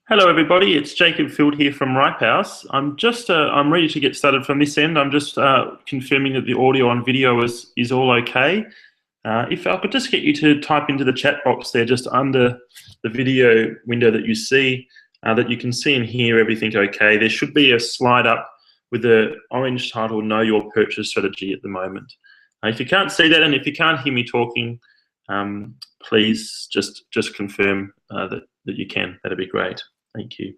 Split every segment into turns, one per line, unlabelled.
Hello, everybody. It's Jacob Field here from Ripe House. I'm ready to get started from this end. I'm just confirming that the audio and video is all okay. If I could just get you to type into the chat box there, just under the video window that you see, that you can see and hear everything okay. There should be a slide up with the orange title, Know Your Purchase Strategy at the moment. If you can't see that and if you can't hear me talking, please just confirm that you can. That'd be great. Thank you.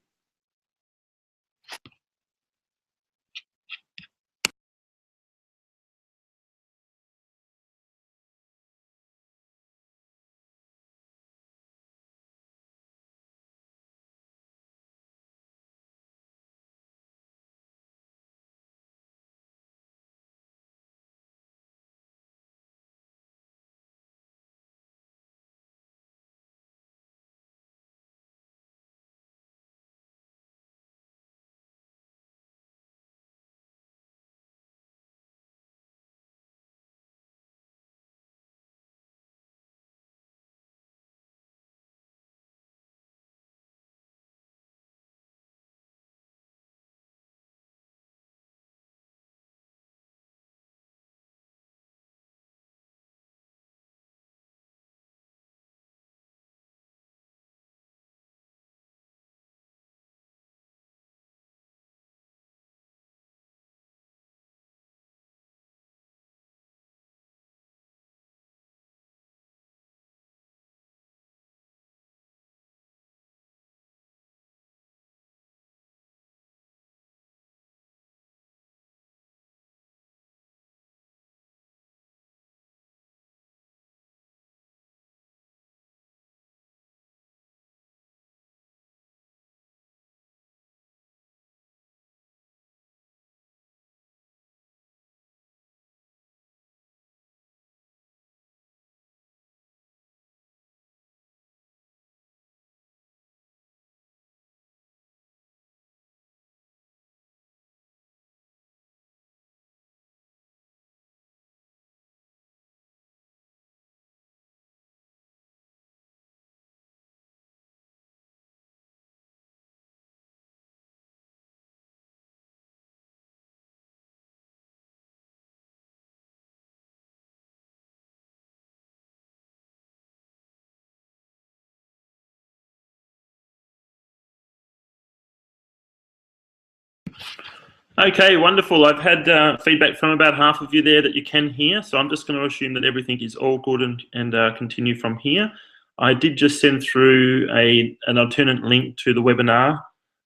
Okay, wonderful. I've had feedback from about half of you there that you can hear, so I'm just going to assume that everything is all good and continue from here. I did just send through an alternate link to the webinar.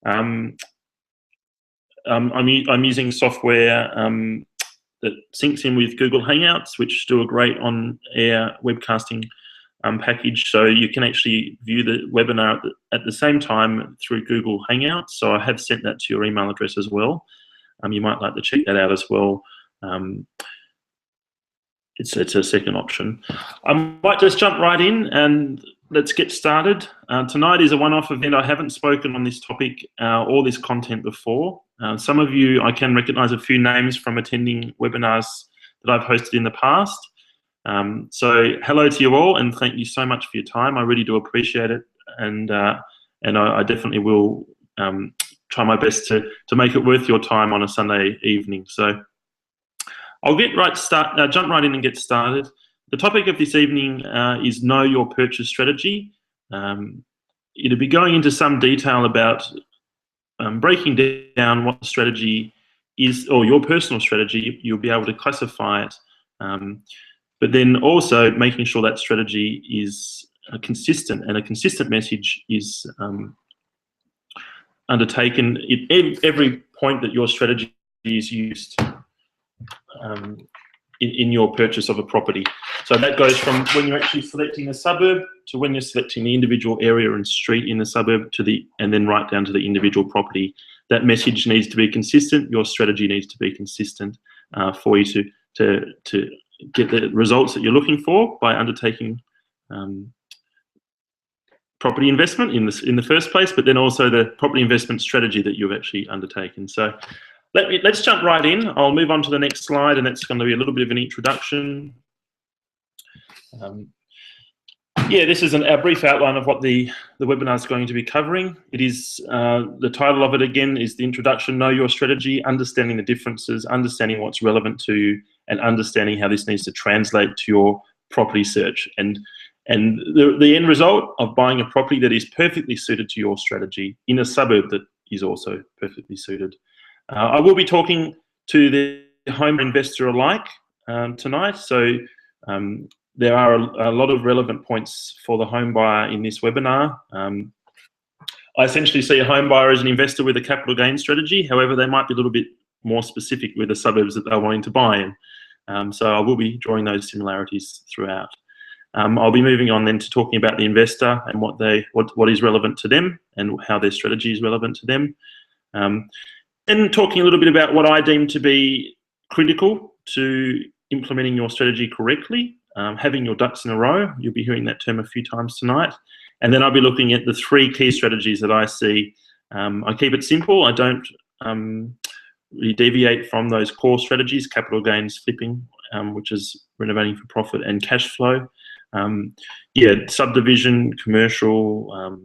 I'm using software that syncs in with Google Hangouts, which do a great on-air webcasting package, so you can actually view the webinar at the same time through Google Hangouts. So I have sent that to your email address as well. You might like to check that out as well. It's a second option. I might just jump right in and let's get started. Tonight is a one-off event. I haven't spoken on this topic or this content before. Some of you, I can recognize a few names from attending webinars that I've hosted in the past. So hello to you all, and thank you so much for your time. I really do appreciate it, and I definitely will try my best to make it worth your time on a Sunday evening. So I'll jump right in and get started. The topic of this evening is Know Your Purchase Strategy. It'll be going into some detail about breaking down what the strategy is, or your personal strategy. You'll be able to classify it, but then also making sure that strategy is consistent, and a consistent message is undertaken at every point that your strategy is used in your purchase of a property. So that goes from when you're actually selecting a suburb to when you're selecting the individual area and street in the suburb and then right down to the individual property. That message needs to be consistent. Your strategy needs to be consistent for you to get the results that you're looking for by undertaking property investment in the first place, but then also the property investment strategy that you've actually undertaken. So let's jump right in. I'll move on to the next slide, and that's going to be a little bit of an introduction. Yeah, this is a brief outline of what the webinar is going to be covering. It is, the title of it again is the introduction, Know Your Strategy, understanding the differences, understanding what's relevant to you, and understanding how this needs to translate to your property search. And the end result of buying a property that is perfectly suited to your strategy in a suburb that is also perfectly suited. I will be talking to the home investor alike tonight. So there are a lot of relevant points for the home buyer in this webinar. I essentially see a home buyer as an investor with a capital gain strategy. However, they might be a little bit more specific with the suburbs that they're wanting to buy in. So I will be drawing those similarities throughout. I'll be moving on then to talking about the investor and what is relevant to them and how their strategy is relevant to them. Then talking a little bit about what I deem to be critical to implementing your strategy correctly, having your ducks in a row. You'll be hearing that term a few times tonight. And then I'll be looking at the 3 key strategies that I see. I keep it simple. I don't really deviate from those core strategies: capital gains, flipping, which is renovating for profit, and cash flow. Yeah, subdivision, commercial,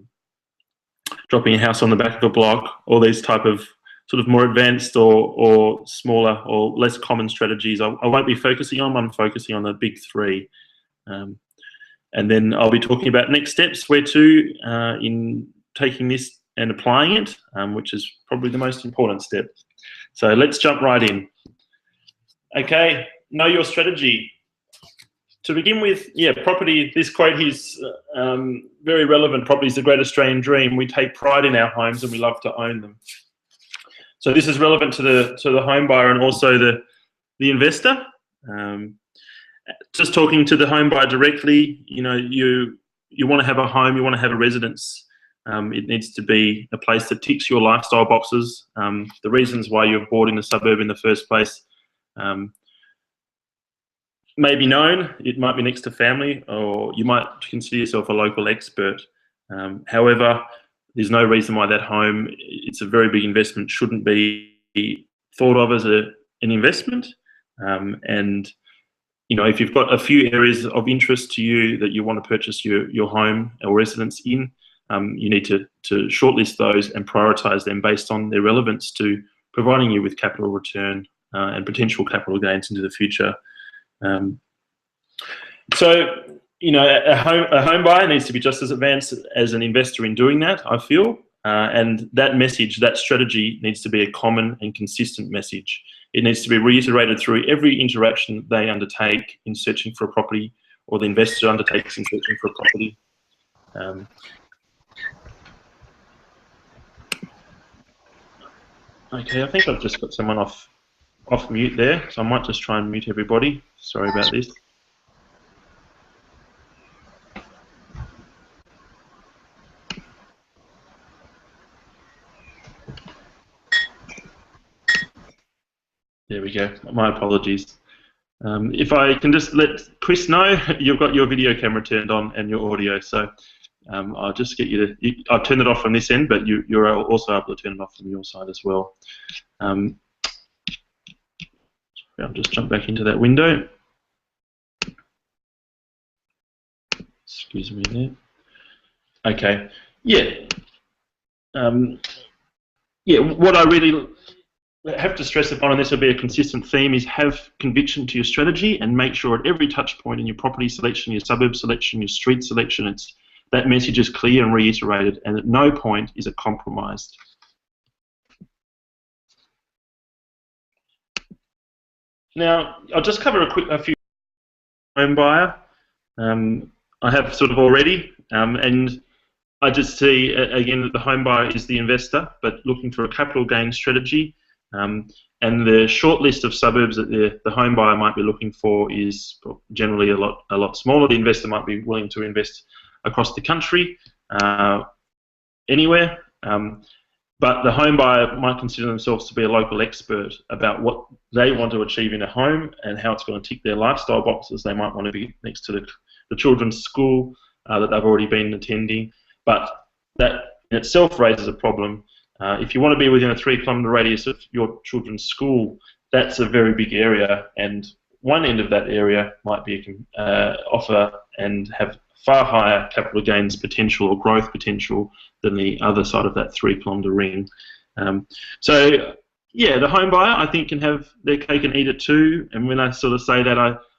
dropping a house on the back of a block, all these type of sort of more advanced or smaller or less common strategies I won't be focusing on. I'm focusing on the big 3. And then I'll be talking about next steps, where to in taking this and applying it, which is probably the most important step. So let's jump right in. Okay, know your strategy. To begin with, yeah, property, this quote is very relevant. Property is the great Australian dream. We take pride in our homes and we love to own them. So this is relevant to the home buyer and also the investor. Just talking to the home buyer directly, you know, you want to have a home, you want to have a residence. It needs to be a place that ticks your lifestyle boxes. The reasons why you're bought in the suburb in the first place may be known. It might be next to family, or you might consider yourself a local expert. However, there's no reason why that home, it's a very big investment, shouldn't be thought of as an investment. And you know, if you've got a few areas of interest to you that you want to purchase your home or residence in, you need to shortlist those and prioritize them based on their relevance to providing you with capital return and potential capital gains into the future. So, you know, a home buyer needs to be just as advanced as an investor in doing that, I feel. And that message, that strategy needs to be a common and consistent message. It needs to be reiterated through every interaction they undertake in searching for a property, or the investor undertakes in searching for a property. Okay, I think I've just got someone off mute there, so I might just try and mute everybody. Sorry about this. There we go. My apologies. If I can just let Chris know, you've got your video camera turned on and your audio, so I'll just get you to. I've turned it off from this end, but you're also able to turn it off from your side as well. I'll just jump back into that window. Excuse me there. Okay. Yeah. Yeah. What I really have to stress upon, and this will be a consistent theme, is have conviction to your strategy and make sure at every touch point in your property selection, your suburb selection, your street selection, that message is clear and reiterated, and at no point is it compromised. Now, I'll just cover a few home buyer. I have sort of already, and I just see again that the home buyer is the investor, but looking for a capital gain strategy. And the short list of suburbs that the home buyer might be looking for is generally a lot smaller. The investor might be willing to invest across the country, anywhere, but the home buyer might consider themselves to be a local expert about what they want to achieve in a home and how it's going to tick their lifestyle boxes. They might want to be next to the children's school that they've already been attending, but that in itself raises a problem. If you want to be within a 3-kilometre radius of your children's school, that's a very big area, and one end of that area might be offer and have far higher capital gains potential or growth potential than the other side of that 3-kilometre ring. So yeah, the home buyer, I think, can have their cake and eat it too. And when I sort of say that,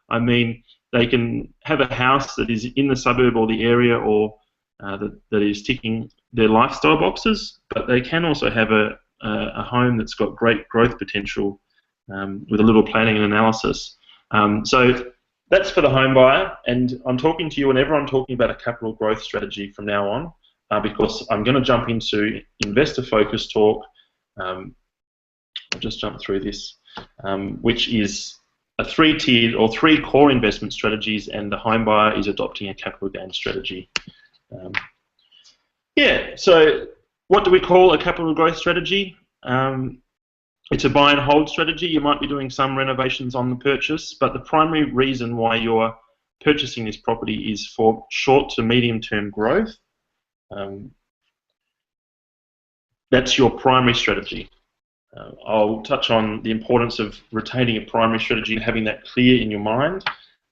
I mean they can have a house that is in the suburb or the area, or that is ticking their lifestyle boxes, but they can also have a home that's got great growth potential with a little planning and analysis. So that's for the home buyer, and I'm talking to you whenever I'm talking about a capital growth strategy from now on, because I'm going to jump into investor focus talk. I'll just jump through this, which is a 3-tiered or 3 core investment strategies, and the home buyer is adopting a capital gain strategy. Yeah, so what do we call a capital growth strategy? It's a buy and hold strategy. You might be doing some renovations on the purchase, but the primary reason why you're purchasing this property is for short to medium term growth. That's your primary strategy. I'll touch on the importance of retaining a primary strategy and having that clear in your mind.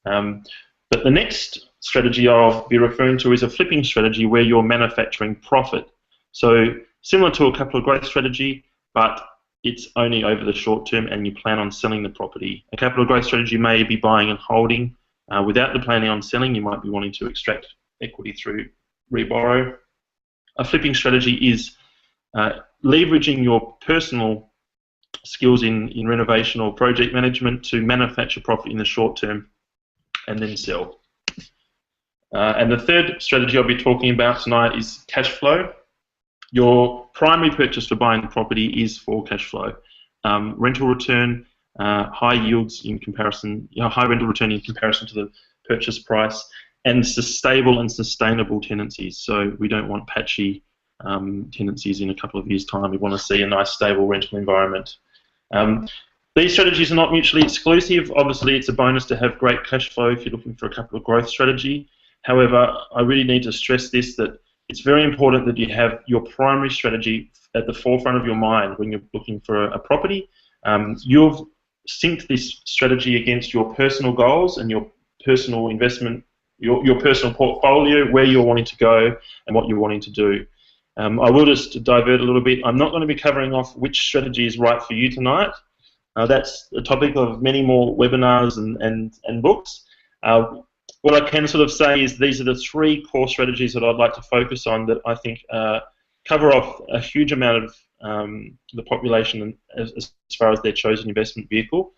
But the next strategy I'll be referring to is a flipping strategy where you're manufacturing profit. So similar to a capital growth strategy, but it's only over the short term and you plan on selling the property. A capital growth strategy may be buying and holding. Without the planning on selling, you might be wanting to extract equity through reborrow. A flipping strategy is leveraging your personal skills in renovation or project management to manufacture profit in the short term and then sell. And the third strategy I'll be talking about tonight is cash flow. Your primary purchase for buying the property is for cash flow. Rental return, high yields in comparison, high rental return in comparison to the purchase price, and stable and sustainable tenancies. So we don't want patchy tenancies in a couple of years' time. We want to see a nice stable rental environment. These strategies are not mutually exclusive. Obviously, it's a bonus to have great cash flow if you're looking for a capital growth strategy. However, I really need to stress this, that it's very important that you have your primary strategy at the forefront of your mind when you're looking for a property. You've synced this strategy against your personal goals and your personal investment, your personal portfolio, where you're wanting to go and what you're wanting to do. I will just divert a little bit. I'm not going to be covering off which strategy is right for you tonight. That's the topic of many more webinars and books. What I can sort of say is these are the 3 core strategies that I'd like to focus on that I think cover off a huge amount of the population as far as their chosen investment vehicle.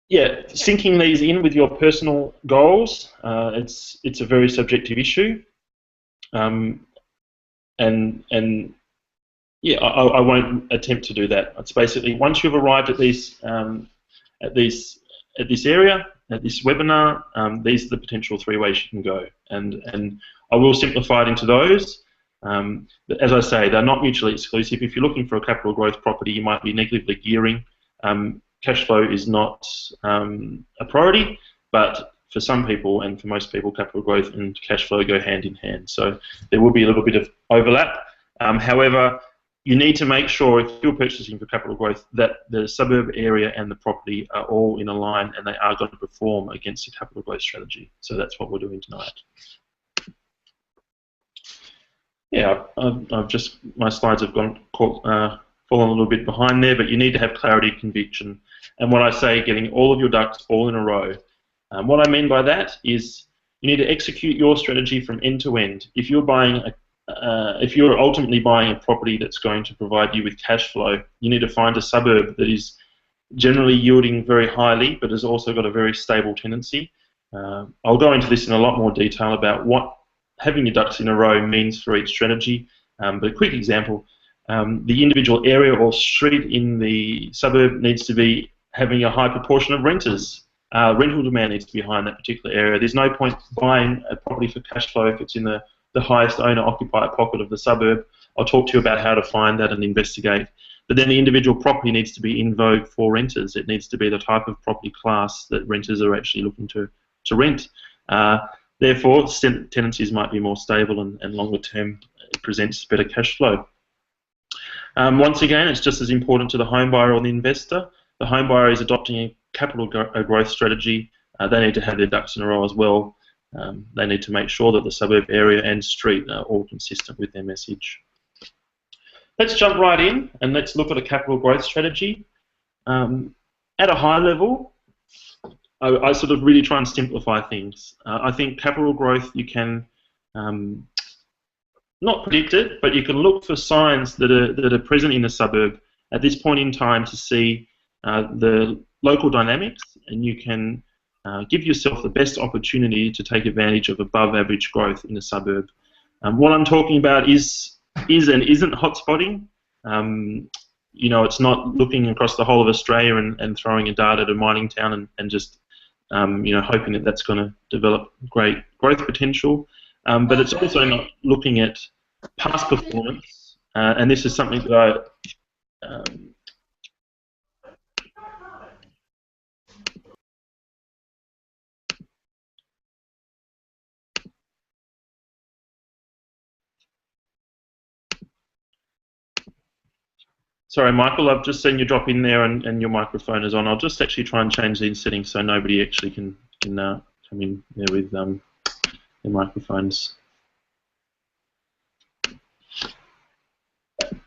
Yeah, syncing these in with your personal goals, it's a very subjective issue. And yeah, I won't attempt to do that. It's basically once you've arrived at this area, at this webinar, these are the potential 3 ways you can go, and I will simplify it into those. But as I say, they're not mutually exclusive. If you're looking for a capital growth property, you might be negatively gearing. Cash flow is not a priority, but for some people and for most people, capital growth and cash flow go hand in hand. So there will be a little bit of overlap. However, you need to make sure if you're purchasing for capital growth that the suburb area and the property are all in a line and they are going to perform against a capital growth strategy. So that's what we're doing tonight. Yeah, my slides have fallen a little bit behind there, but you need to have clarity and conviction. And when I say getting all of your ducks all in a row, what I mean by that is you need to execute your strategy from end to end. If you're buying if you're ultimately buying a property that's going to provide you with cash flow, you need to find a suburb that is generally yielding very highly, but has also got a very stable tenancy. I'll go into this in a lot more detail about what having your ducks in a row means for each strategy. But a quick example, the individual area or street in the suburb needs to be having a high proportion of renters. Rental demand needs to be high in that particular area. There's no point buying a property for cash flow if it's in the highest owner-occupier pocket of the suburb. I'll talk to you about how to find that and investigate. But then the individual property needs to be in vogue for renters. It needs to be the type of property class that renters are actually looking to rent. Therefore, tenancies might be more stable and longer term. It presents better cash flow. Once again, it's just as important to the home buyer or the investor. the home buyer is adopting a capital growth strategy, they need to have their ducks in a row as well. They need to make sure that the suburb area and street are all consistent with their message. Let's jump right in and let's look at a capital growth strategy. At a high level, I sort of really try and simplify things. I think capital growth, you can not predict it, but you can look for signs that are present in a suburb at this point in time to see the local dynamics, and you can give yourself the best opportunity to take advantage of above average growth in a suburb. What I'm talking about is and isn't hotspotting. You know, it's not looking across the whole of Australia and throwing a dart at a mining town and just you know, hoping that that's going to develop great growth potential. But it's also not looking at past performance, and this is something that I sorry, Michael, I've just seen you drop in there and your microphone is on. I'll just actually try and change these settings so nobody actually can come in there with their microphones.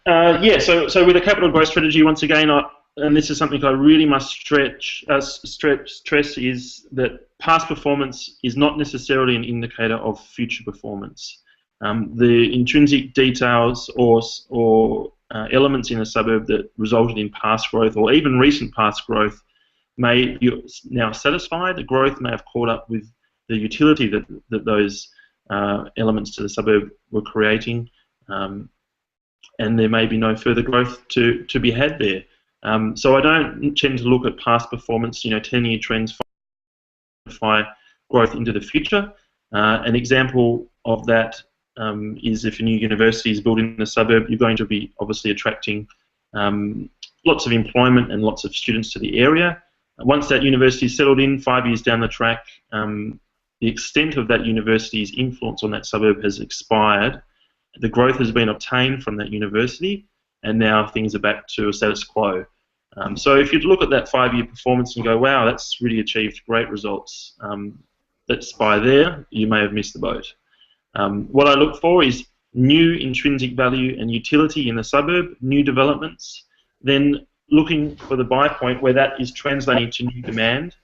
Yeah, so with a capital growth strategy, once again, and this is something I really must stress, is that past performance is not necessarily an indicator of future performance. The intrinsic details or elements in a suburb that resulted in past growth or even recent past growth may be now satisfied. The growth may have caught up with the utility that those elements to the suburb were creating, and there may be no further growth to be had there. So I don't tend to look at past performance, you know, 10-year trends, growth into the future. An example of that is if a new university is built in a suburb, you're going to be obviously attracting lots of employment and lots of students to the area. Once that university is settled in, 5 years down the track, the extent of that university's influence on that suburb has expired. The growth has been obtained from that university, and now things are back to a status quo. So if you look at that 5-year performance and go, wow, that's really achieved great results, that's by there, you may have missed the boat. What I look for is new intrinsic value and utility in the suburb, new developments, then looking for the buy point where that is translating to new demand.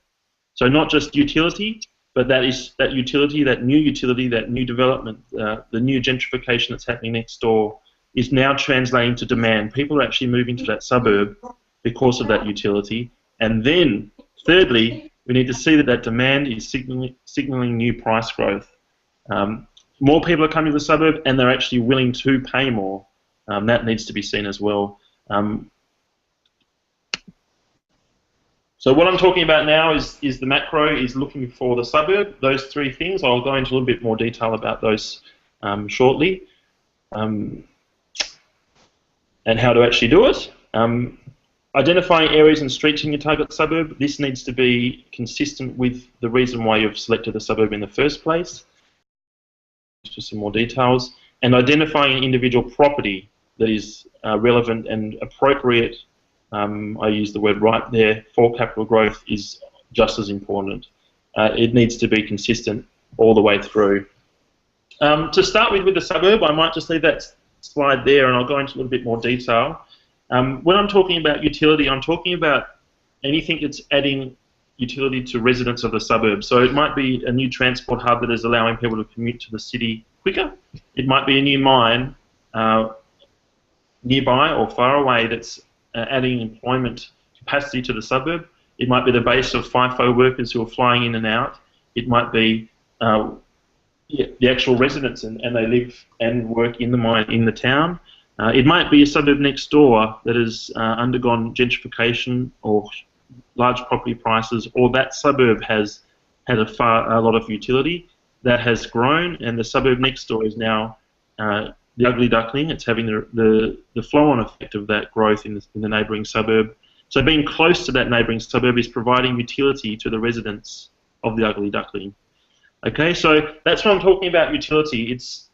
So not just utility, but that utility, that new development, the new gentrification that's happening next door is now translating to demand. People are actually moving to that suburb because of that utility. And then, thirdly, we need to see that demand is signaling new price growth. More people are coming to the suburb, and they're actually willing to pay more. That needs to be seen as well. So what I'm talking about now is the macro is looking for the suburb. Those three things, I'll go into a little bit more detail about those shortly, and how to actually do it. Identifying areas and streets in your target suburb. This needs to be consistent with the reason why you've selected the suburb in the first place. Just some more details. And identifying an individual property that is relevant and appropriate, I use the word right there, for capital growth is just as important. It needs to be consistent all the way through. To start with the suburb, I might just leave that slide there and I'll go into a little bit more detail. When I'm talking about utility, I'm talking about anything that's adding utility to residents of the suburb. So it might be a new transport hub that is allowing people to commute to the city quicker. It might be a new mine nearby or far away that's adding employment capacity to the suburb. It might be the base of FIFO workers who are flying in and out. It might be the actual residents and they live and work in the mine in the town. It might be a suburb next door that has undergone gentrification or large property prices, or that suburb has had a lot of utility that has grown, and the suburb next door is now the ugly duckling. It's having the flow-on effect of that growth in the neighbouring suburb. So being close to that neighbouring suburb is providing utility to the residents of the ugly duckling. Okay, so that's what I'm talking about, utility. It's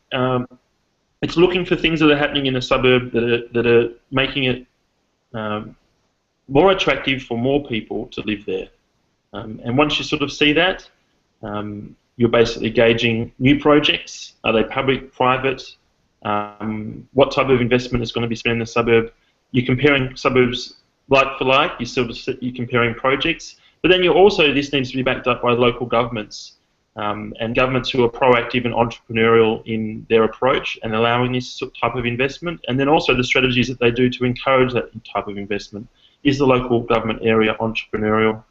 looking for things that are happening in a suburb that are making it more attractive for more people to live there. And once you sort of see that, you're basically gauging new projects. Are they public, private? What type of investment is going to be spent in the suburb? You're comparing suburbs like for like. You're comparing projects, but then this needs to be backed up by local governments and governments who are proactive and entrepreneurial in their approach and allowing this type of investment, and then also the strategies that they do to encourage that type of investment. Is the local government area entrepreneurial?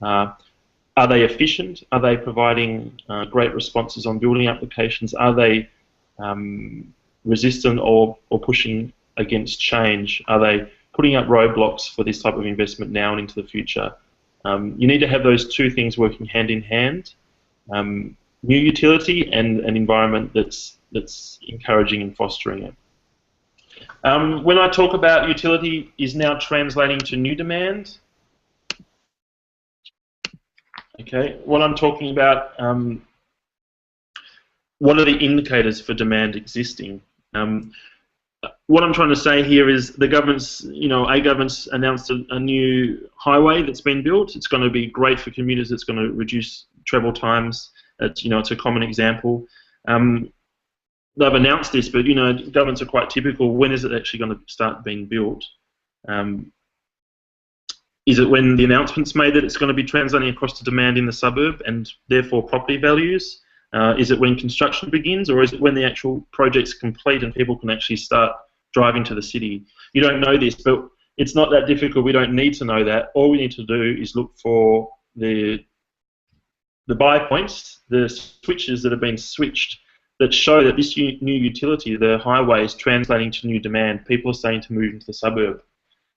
Are they efficient? Are they providing great responses on building applications? Are they resistant or pushing against change? Are they putting up roadblocks for this type of investment now and into the future? You need to have those two things working hand in hand. New utility and an environment that's encouraging and fostering it. When I talk about utility is now translating to new demand, okay, what I'm talking about, what are the indicators for demand existing? What I'm trying to say here is the government's, government's announced a new highway that's been built. It's going to be great for commuters. It's going to reduce travel times. It's a common example. They've announced this, but governments are quite typical. When is it actually going to start being built? Is it when the announcement's made that it's going to be translating across to demand in the suburb and therefore property values? Is it when construction begins, or is it when the actual project's complete and people can actually start driving to the city? You don't know this, but it's not that difficult. We don't need to know that. All we need to do is look for the buy points, the switches that have been switched that show that this new utility, the highway, is translating to new demand. People are starting to move into the suburb.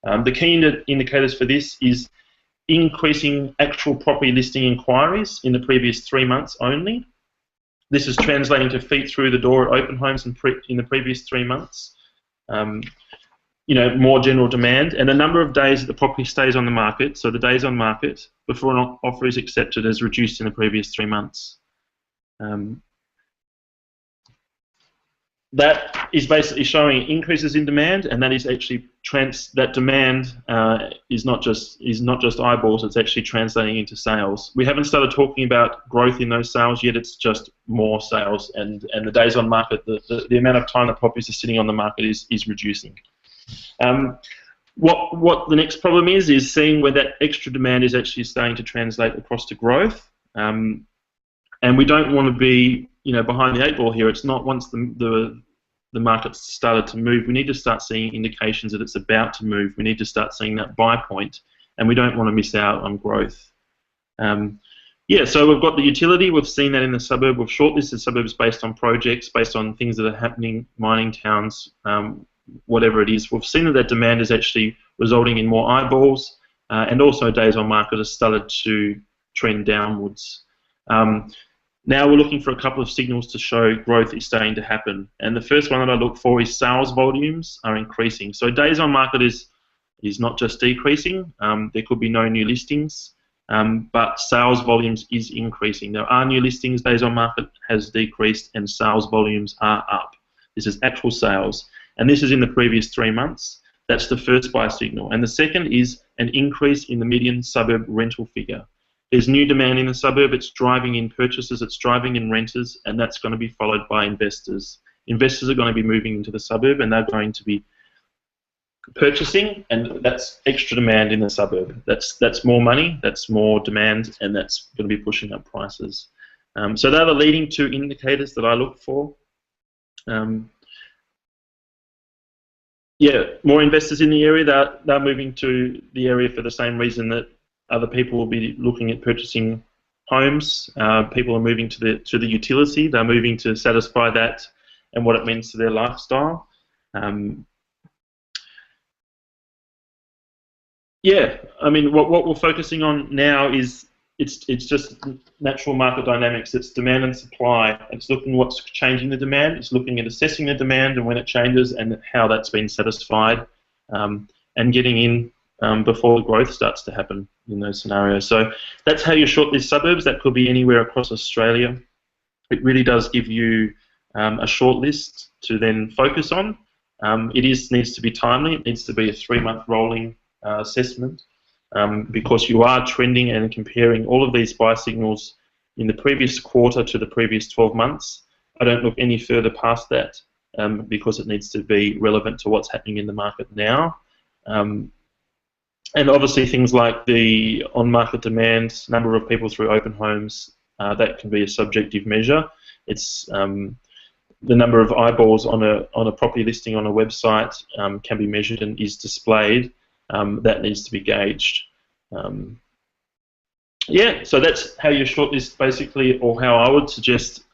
The key indicators for this is increasing actual property listing inquiries in the previous 3 months only. This is translating to feet through the door at open homes in the previous 3 months. More general demand, and the number of days that the property stays on the market, so the days on market before an offer is accepted, has reduced in the previous 3 months. That is basically showing increases in demand, and that is actually that demand is not just eyeballs. It's actually translating into sales. We haven't started talking about growth in those sales yet. It's just more sales, and the days on market, the amount of time that properties are sitting on the market is reducing. What the next problem is seeing where that extra demand is actually starting to translate across to growth. And we don't want to be behind the 8 ball here. It's not once the market's started to move. We need to start seeing indications that it's about to move. We need to start seeing that buy point, and we don't want to miss out on growth. So we've got the utility. We've seen that in the suburb. We've shortlisted suburbs based on projects, based on things that are happening, mining towns, whatever it is. We've seen that demand is actually resulting in more eyeballs, and also days on market has started to trend downwards. Now we're looking for a couple of signals to show growth is starting to happen, and the first one that I look for is sales volumes are increasing. So days on market is not just decreasing. There could be no new listings, but sales volumes is increasing. There are new listings, days on market has decreased, and sales volumes are up. This is actual sales, and this is in the previous 3 months. That's the first buy signal, and the second is an increase in the median suburb rental figure. There's new demand in the suburb. It's driving in purchases, it's driving in renters, and that's going to be followed by investors. Investors are going to be moving into the suburb, and they're going to be purchasing, and that's extra demand in the suburb. That's more money, that's more demand, and that's going to be pushing up prices. So they're the leading 2 indicators that I look for. More investors in the area. They're moving to the area for the same reason that other people will be looking at purchasing homes. People are moving to the utility. They're moving to satisfy that and what it means to their lifestyle. What we're focusing on now is it's just natural market dynamics. It's demand and supply. It's looking at what's changing the demand. It's looking at assessing the demand and when it changes and how that's been satisfied, and getting in before the growth starts to happen in those scenarios. So that's how you shortlist suburbs. That could be anywhere across Australia. It really does give you a shortlist to then focus on. It needs to be timely. It needs to be a 3-month rolling assessment, because you are trending and comparing all of these buy signals in the previous quarter to the previous 12 months. I don't look any further past that, because it needs to be relevant to what's happening in the market now. And obviously things like the on-market demand, number of people through open homes, that can be a subjective measure. It's the number of eyeballs on a property listing on a website can be measured and is displayed. That needs to be gauged. Yeah, so that's how you shortlist basically, or how I would suggest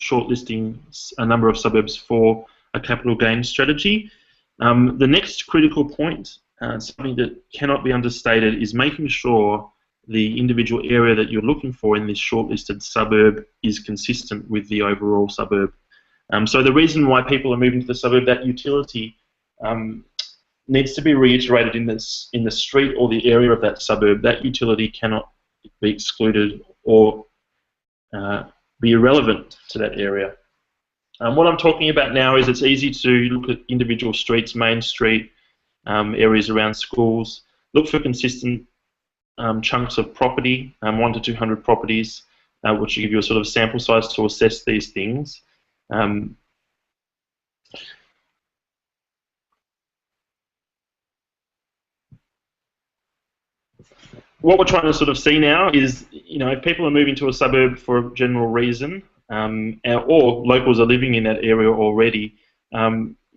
shortlisting a number of suburbs for a capital gains strategy. The next critical point, something that cannot be understated, is making sure the individual area that you're looking for in this shortlisted suburb is consistent with the overall suburb. So the reason why people are moving to the suburb, that utility needs to be reiterated in the street or the area of that suburb. That utility cannot be excluded or be irrelevant to that area. What I'm talking about now is it's easy to look at individual streets, Main Street, areas around schools, look for consistent chunks of property, 1 to 200 properties, which will give you a sort of sample size to assess these things. What we're trying to sort of see now is, if people are moving to a suburb for a general reason, or locals are living in that area already,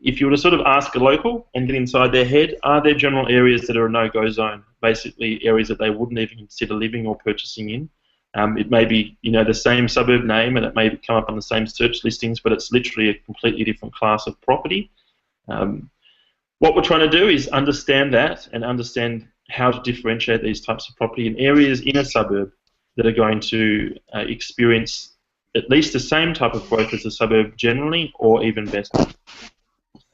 if you were to sort of ask a local and get inside their head, are there general areas that are a no-go zone? Basically, areas that they wouldn't even consider living or purchasing in. It may be, the same suburb name, and it may come up on the same search listings, but it's literally a completely different class of property. What we're trying to do is understand that and understand how to differentiate these types of property in areas in a suburb that are going to experience at least the same type of growth as the suburb generally, or even better.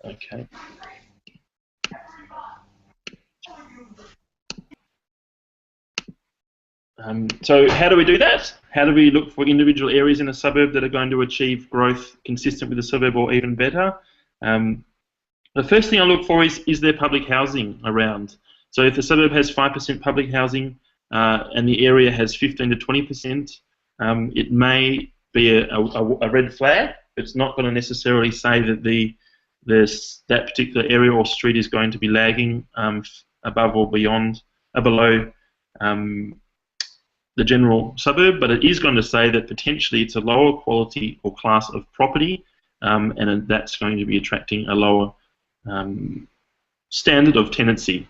Okay. So how do we do that? How do we look for individual areas in a suburb that are going to achieve growth consistent with the suburb or even better? The first thing I look for is there public housing around? So if the suburb has 5% public housing and the area has 15 to 20%, it may be a red flag. It's not going to necessarily say that that particular area or street is going to be lagging above or below the general suburb, but it is going to say that potentially it's a lower quality or class of property, and that's going to be attracting a lower standard of tenancy.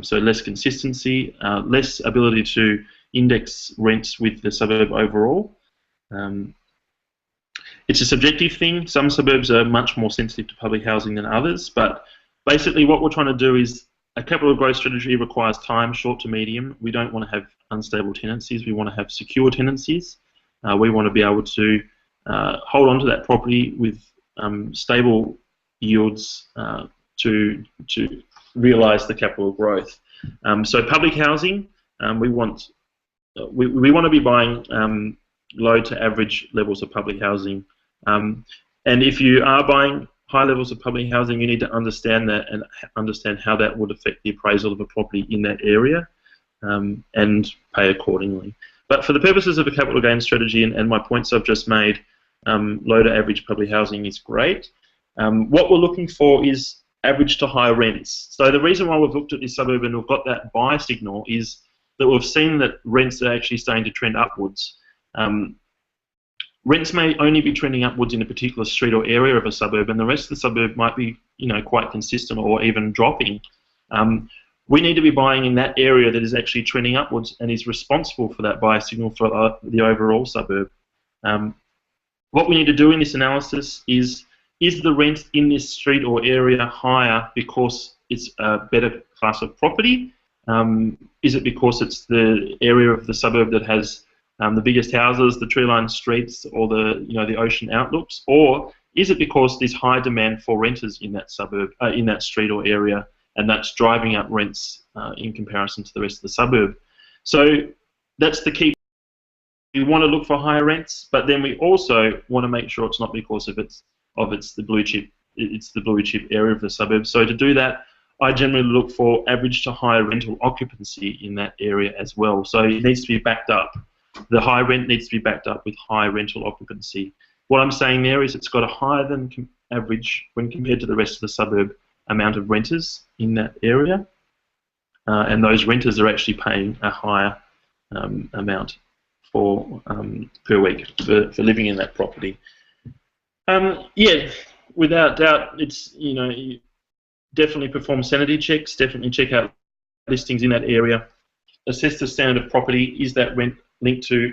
So less consistency, less ability to index rents with the suburb overall. It's a subjective thing. Some suburbs are much more sensitive to public housing than others, but basically what we're trying to do is a capital growth strategy requires time, short to medium. We don't want to have unstable tenancies. We want to have secure tenancies. We want to be able to hold on to that property with stable yields to realise the capital growth. So public housing, we want to be buying low to average levels of public housing. And if you are buying high levels of public housing, you need to understand that and understand how that would affect the appraisal of a property in that area, and pay accordingly. But for the purposes of a capital gains strategy and my points I've just made, low to average public housing is great. What we're looking for is average to high rents. So the reason why we've looked at this suburb and we've got that buy signal is that we've seen that rents are actually starting to trend upwards. Rents may only be trending upwards in a particular street or area of a suburb, and the rest of the suburb might be, quite consistent or even dropping. We need to be buying in that area that is actually trending upwards and is responsible for that buy signal for the overall suburb. What we need to do in this analysis is the rent in this street or area higher because it's a better class of property? Is it because it's the area of the suburb that has the biggest houses, the tree-lined streets, or the ocean outlooks, or is it because there's high demand for renters in that suburb, in that street or area, and that's driving up rents in comparison to the rest of the suburb? So that's the key. We want to look for higher rents, but then we also want to make sure it's not because it's the blue chip area of the suburb. So to do that, I generally look for average to high rental occupancy in that area as well. So it needs to be backed up. The high rent needs to be backed up with high rental occupancy. What I'm saying there is it's got a higher than average when compared to the rest of the suburb amount of renters in that area, and those renters are actually paying a higher amount for per week for living in that property. Yeah, without doubt, it's you definitely perform sanity checks. Definitely check out listings in that area. Assess the standard of property. Is that rent linked to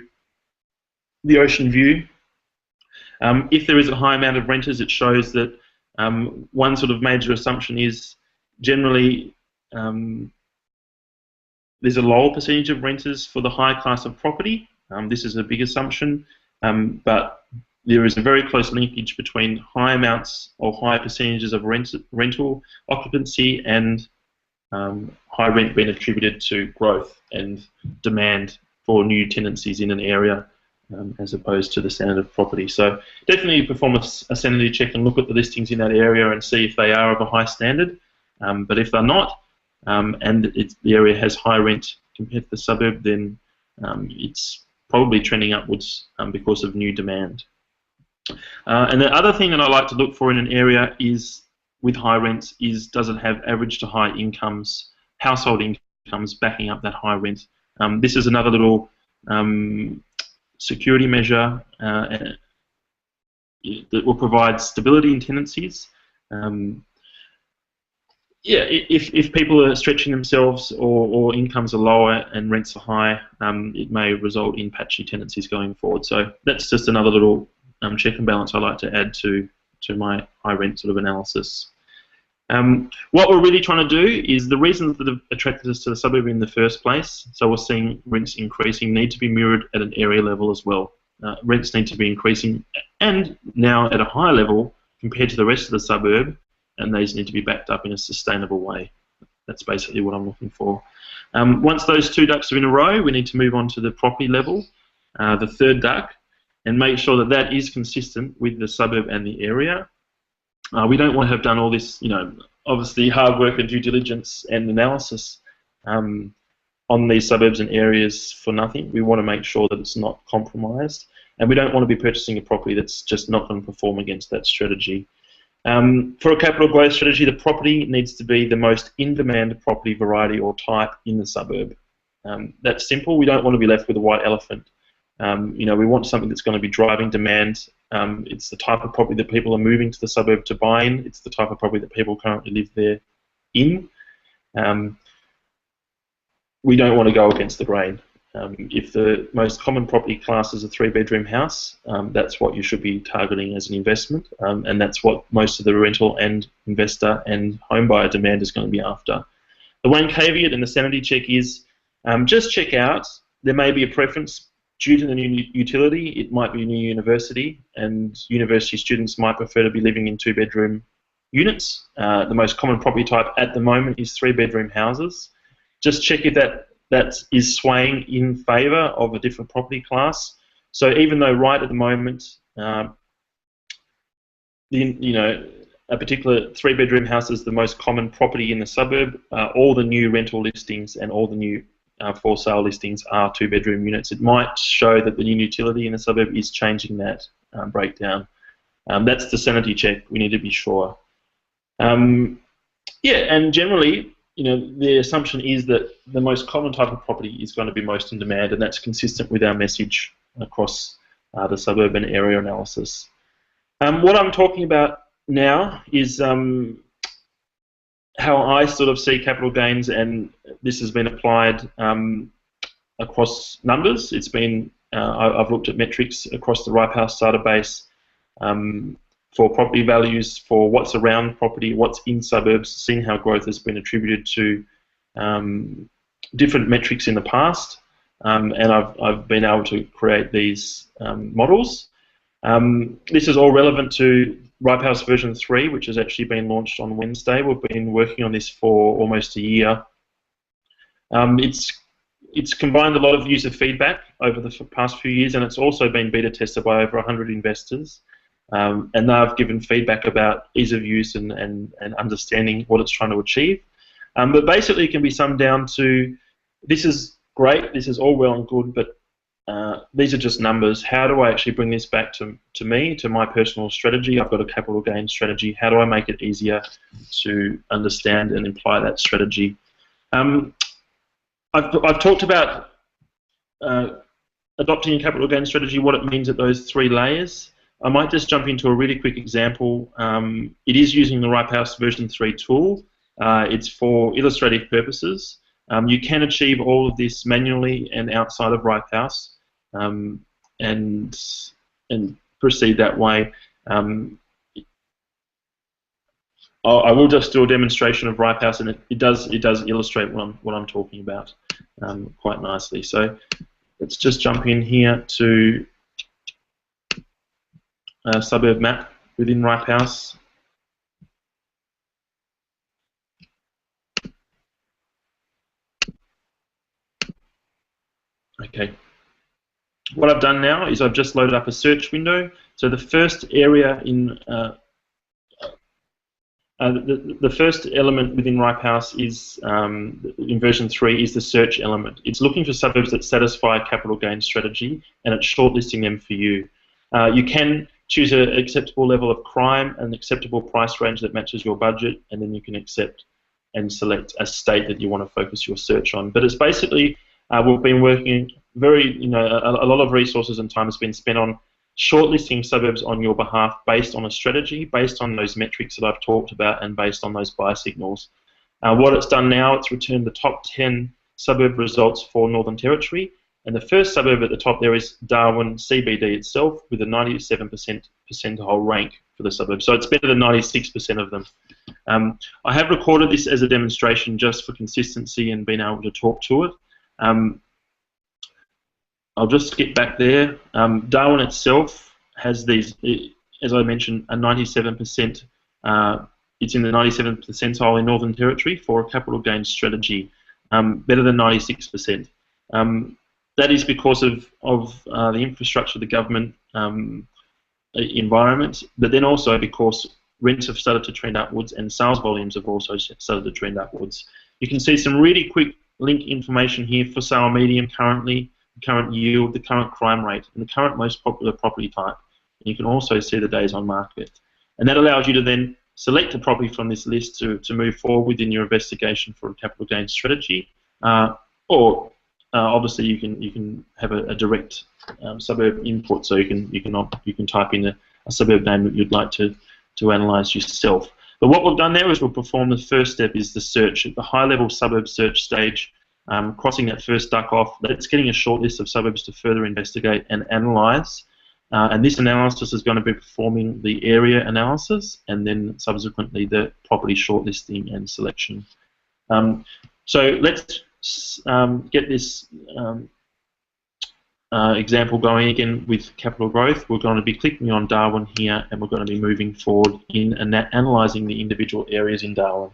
the ocean view? If there is a high amount of renters, it shows that one sort of major assumption is generally there's a lower percentage of renters for the high class of property. This is a big assumption, but there is a very close linkage between high amounts or high percentages of rental occupancy and high rent being attributed to growth and demand for new tenancies in an area, as opposed to the standard of property. So definitely perform a sanity check and look at the listings in that area and see if they are of a high standard. But if they're not, and the area has high rent compared to the suburb, then it's probably trending upwards because of new demand. And the other thing that I like to look for in an area is, with high rents, is does it have average to high incomes, household incomes backing up that high rent. This is another little security measure that will provide stability in tenancies. Yeah, if people are stretching themselves or incomes are lower and rents are high, it may result in patchy tenancies going forward. So that's just another little check and balance I like to add to my high rent sort of analysis. What we're really trying to do is the reasons that have attracted us to the suburb in the first place, so we're seeing rents increasing, need to be mirrored at an area level as well. Rents need to be increasing and now at a higher level compared to the rest of the suburb, and these need to be backed up in a sustainable way. That's basically what I'm looking for. Once those two ducks are in a row, we need to move on to the property level, the third duck, and make sure that that is consistent with the suburb and the area. We don't want to have done all this, obviously hard work and due diligence and analysis on these suburbs and areas for nothing. We want to make sure that it's not compromised, and we don't want to be purchasing a property that's just not going to perform against that strategy. For a capital growth strategy, the property needs to be the most in-demand property variety or type in the suburb. That's simple. We don't want to be left with a white elephant. We want something that's going to be driving demand. It's the type of property that people are moving to the suburb to buy in. It's the type of property that people currently live there in. We don't want to go against the grain. If the most common property class is a 3-bedroom house, that's what you should be targeting as an investment, and that's what most of the rental and investor and home buyer demand is going to be after. The one caveat in the sanity check is just check out. There may be a preference due to the new utility. It might be a new university, and university students might prefer to be living in 2-bedroom units. The most common property type at the moment is 3-bedroom houses. Just check if that is swaying in favour of a different property class. So even though right at the moment, a particular 3-bedroom house is the most common property in the suburb, all the new rental listings and all the new for sale listings are 2-bedroom units. It might show that the new utility in the suburb is changing that breakdown. That's the sanity check. We need to be sure. Yeah, and generally, the assumption is that the most common type of property is going to be most in demand, and that's consistent with our message across the suburban area analysis. What I'm talking about now is how I sort of see capital gains, and this has been applied across numbers. It's been I've looked at metrics across the Ripe House database for property values, for what's around property, what's in suburbs, seen how growth has been attributed to different metrics in the past, and I've been able to create these models. This is all relevant to Ripe House version 3, which has actually been launched on Wednesday. We've been working on this for almost a year. It's combined a lot of user feedback over the past few years, and it's also been beta tested by over 100 investors. And they've given feedback about ease of use and understanding what it's trying to achieve. But basically it can be summed down to, this is great, this is all well and good, but these are just numbers. How do I actually bring this back to me, to my personal strategy? I've got a capital gain strategy. How do I make it easier to understand and apply that strategy? I've talked about adopting a capital gain strategy, what it means at those 3 layers. I might just jump into a really quick example. It is using the Ripehouse version 3 tool. It's for illustrative purposes. You can achieve all of this manually and outside of Ripehouse, and proceed that way. I will just do a demonstration of Ripehouse, and it does illustrate what I'm talking about quite nicely. So let's just jump in here to a suburb map within Ripehouse. Okay. What I've done now is I've just loaded up a search window. So the first area in the first element within Ripehouse is in version 3 is the search element. It's looking for suburbs that satisfy a capital gain strategy, and it's shortlisting them for you. You can choose an acceptable level of crime, an acceptable price range that matches your budget, and then you can accept and select a state that you want to focus your search on. But it's basically we've been working a lot of resources and time has been spent on shortlisting suburbs on your behalf based on a strategy, based on those metrics that I've talked about, and based on those buy signals. What it's done now, it's returned the top 10 suburb results for Northern Territory, and the first suburb at the top there is Darwin CBD itself, with a 97% percentile rank for the suburb. So it's better than 96% of them. I have recorded this as a demonstration just for consistency and being able to talk to it. I'll just skip back there. Darwin itself has these, as I mentioned, a 97%. It's in the 97th percentile in Northern Territory for a capital gain strategy, better than 96%. That is because of the infrastructure, the government environment, but then also because rents have started to trend upwards and sales volumes have also started to trend upwards. You can see some really quick link information here for sale medium currently, current yield, the current crime rate, and the current most popular property type. And you can also see the days on market. And that allows you to then select a property from this list to move forward within your investigation for a capital gain strategy. Obviously you can have a direct suburb input, so you can type in a suburb name that you'd like to analyse yourself. But what we've done there is we'll perform the first step, is the search at the high-level suburb search stage. Crossing that first duck off, that's getting a short list of suburbs to further investigate and analyse. And this analysis is going to be performing the area analysis and then subsequently the property shortlisting and selection. So let's get this example going again with capital growth. We're going to be clicking on Darwin here, and we're going to be moving forward in and analysing the individual areas in Darwin.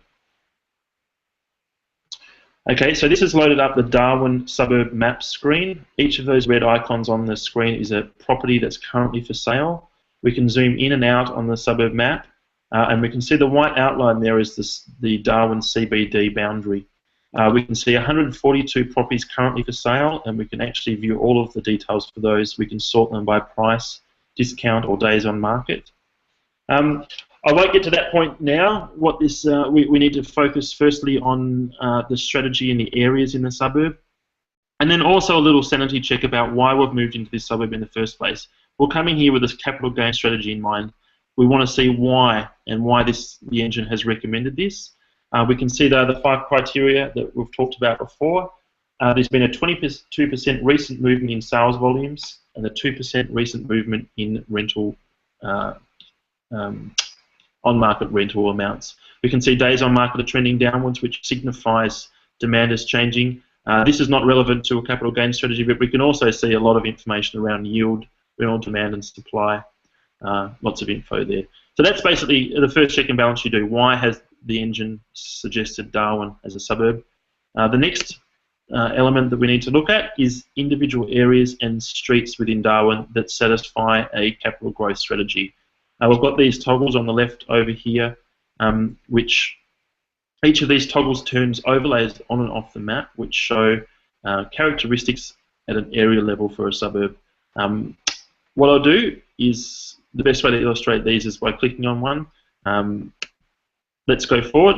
Okay, so this has loaded up the Darwin suburb map screen. Each of those red icons on the screen is a property that's currently for sale. We can zoom in and out on the suburb map, and we can see the white outline there is the Darwin CBD boundary. We can see 142 properties currently for sale, and we can actually view all of the details for those. We can sort them by price, discount, or days on market. I won't get to that point now. What this we need to focus firstly on the strategy in the areas in the suburb, and then also a little sanity check about why we've moved into this suburb in the first place. We're coming here with this capital gain strategy in mind. We want to see why and why the engine has recommended this. We can see there are the 5 criteria that we've talked about before. There's been a 22% recent movement in sales volumes and a 2% recent movement in rental on-market rental amounts. We can see days on market are trending downwards, which signifies demand is changing. This is not relevant to a capital gain strategy, but we can also see a lot of information around yield, rental demand and supply. Lots of info there. So that's basically the first check and balance you do. Why has the engine suggested Darwin as a suburb? The next element that we need to look at is individual areas and streets within Darwin that satisfy a capital growth strategy. We've got these toggles on the left over here, which Each of these toggles turns overlays on and off the map, which show characteristics at an area level for a suburb. What I'll do is, the best way to illustrate these is by clicking on one. Let's go forward.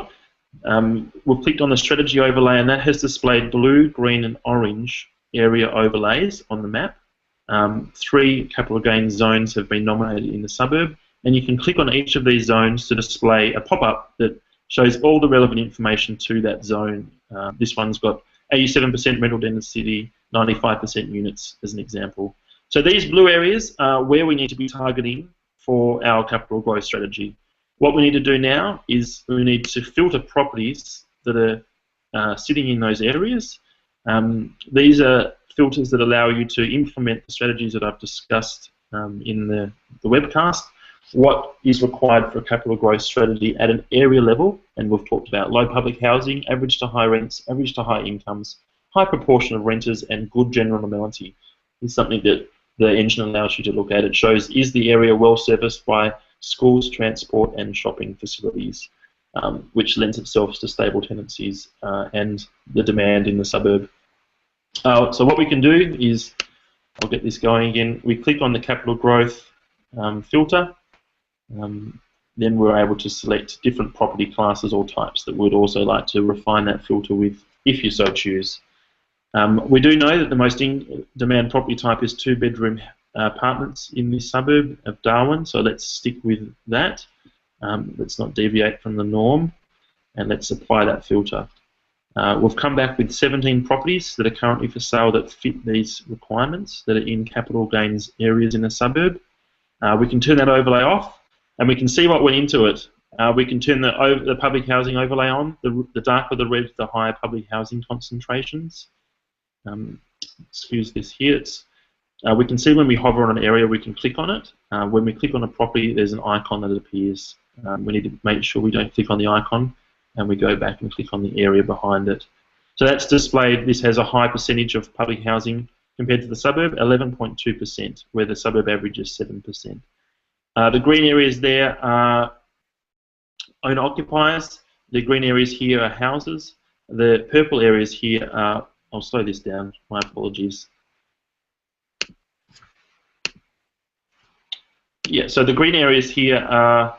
We've clicked on the strategy overlay, and that has displayed blue, green, and orange area overlays on the map. 3 capital gains zones have been nominated in the suburb, and you can click on each of these zones to display a pop-up that shows all the relevant information to that zone. This one's got 87% rental density, 95% units as an example. So these blue areas are where we need to be targeting for our capital growth strategy. What we need to do now is we need to filter properties that are sitting in those areas. These are filters that allow you to implement the strategies that I've discussed in the webcast. What is required for a capital growth strategy at an area level, and we've talked about low public housing, average to high rents, average to high incomes, high proportion of renters, and good general amenity. It's something that the engine allows you to look at. It shows, is the area well serviced by schools, transport, and shopping facilities, which lends itself to stable tenancies and the demand in the suburb. So what we can do is, I'll get this going again, we click on the capital growth filter. Then we're able to select different property classes or types that we'd also like to refine that filter with, if you so choose. We do know that the most in-demand property type is 2-bedroom apartments in this suburb of Darwin, so let's stick with that. Let's not deviate from the norm, and let's apply that filter. We've come back with 17 properties that are currently for sale that fit these requirements, that are in capital gains areas in a suburb. We can turn that overlay off, and we can see what went into it. We can turn the public housing overlay on. The darker the red, the higher public housing concentrations. Excuse this here. We can see when we hover on an area, we can click on it. When we click on a property, there's an icon that appears. We need to make sure we don't click on the icon, and we go back and click on the area behind it. So that's displayed. This has a high percentage of public housing compared to the suburb, 11.2%, where the suburb average is 7%. The green areas there are owner-occupiers. The green areas here are houses. The purple areas here are, I'll slow this down, my apologies. Yeah, so the green areas here are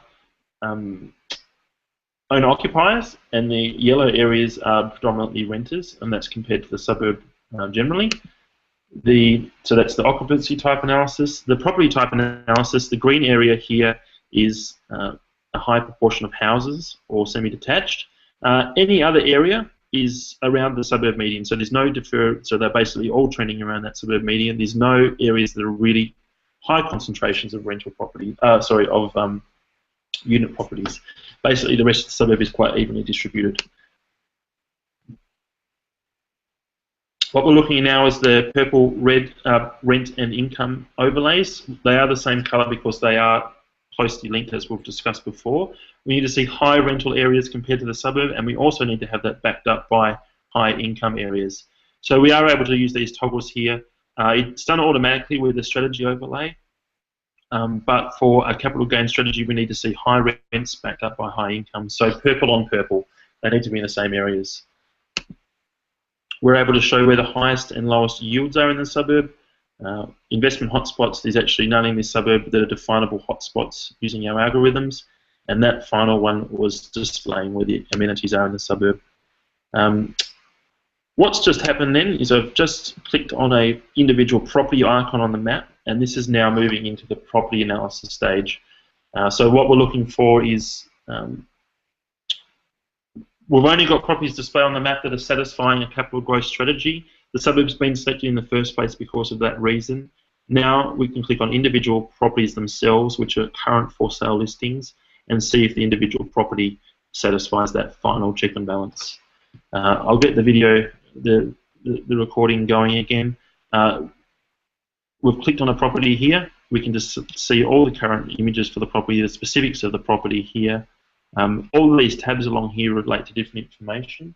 owner-occupiers, and the yellow areas are predominantly renters, and that's compared to the suburb generally. So that's the occupancy type analysis. The property type analysis, the green area here is a high proportion of houses or semi-detached. Any other area is around the suburb median, so there's no so they're basically all trending around that suburb median. There's no areas that are really high concentrations of rental property, unit properties. Basically, the rest of the suburb is quite evenly distributed. What we're looking at now is the purple-red rent and income overlays. They are the same colour because they are closely linked, as we've discussed before. We need to see high rental areas compared to the suburb, and we also need to have that backed up by high income areas. So we are able to use these toggles here. It's done automatically with the strategy overlay, but for a capital gain strategy, we need to see high rents backed up by high income. So purple on purple, they need to be in the same areas. We're able to show where the highest and lowest yields are in the suburb. Investment hotspots, there's actually none in this suburb that are definable hotspots using our algorithms, and that final one was displaying where the amenities are in the suburb. What's just happened then is I've just clicked on a individual property icon on the map, and this is now moving into the property analysis stage. So what we're looking for is we've only got properties displayed on the map that are satisfying a capital growth strategy. The suburb's been selected in the first place because of that reason. Now we can click on individual properties themselves, which are current for sale listings, and see if the individual property satisfies that final check and balance. I'll get the video, the recording going again. We've clicked on a property here. We can just see all the current images for the property, the specifics of the property here. All of these tabs along here relate to different information.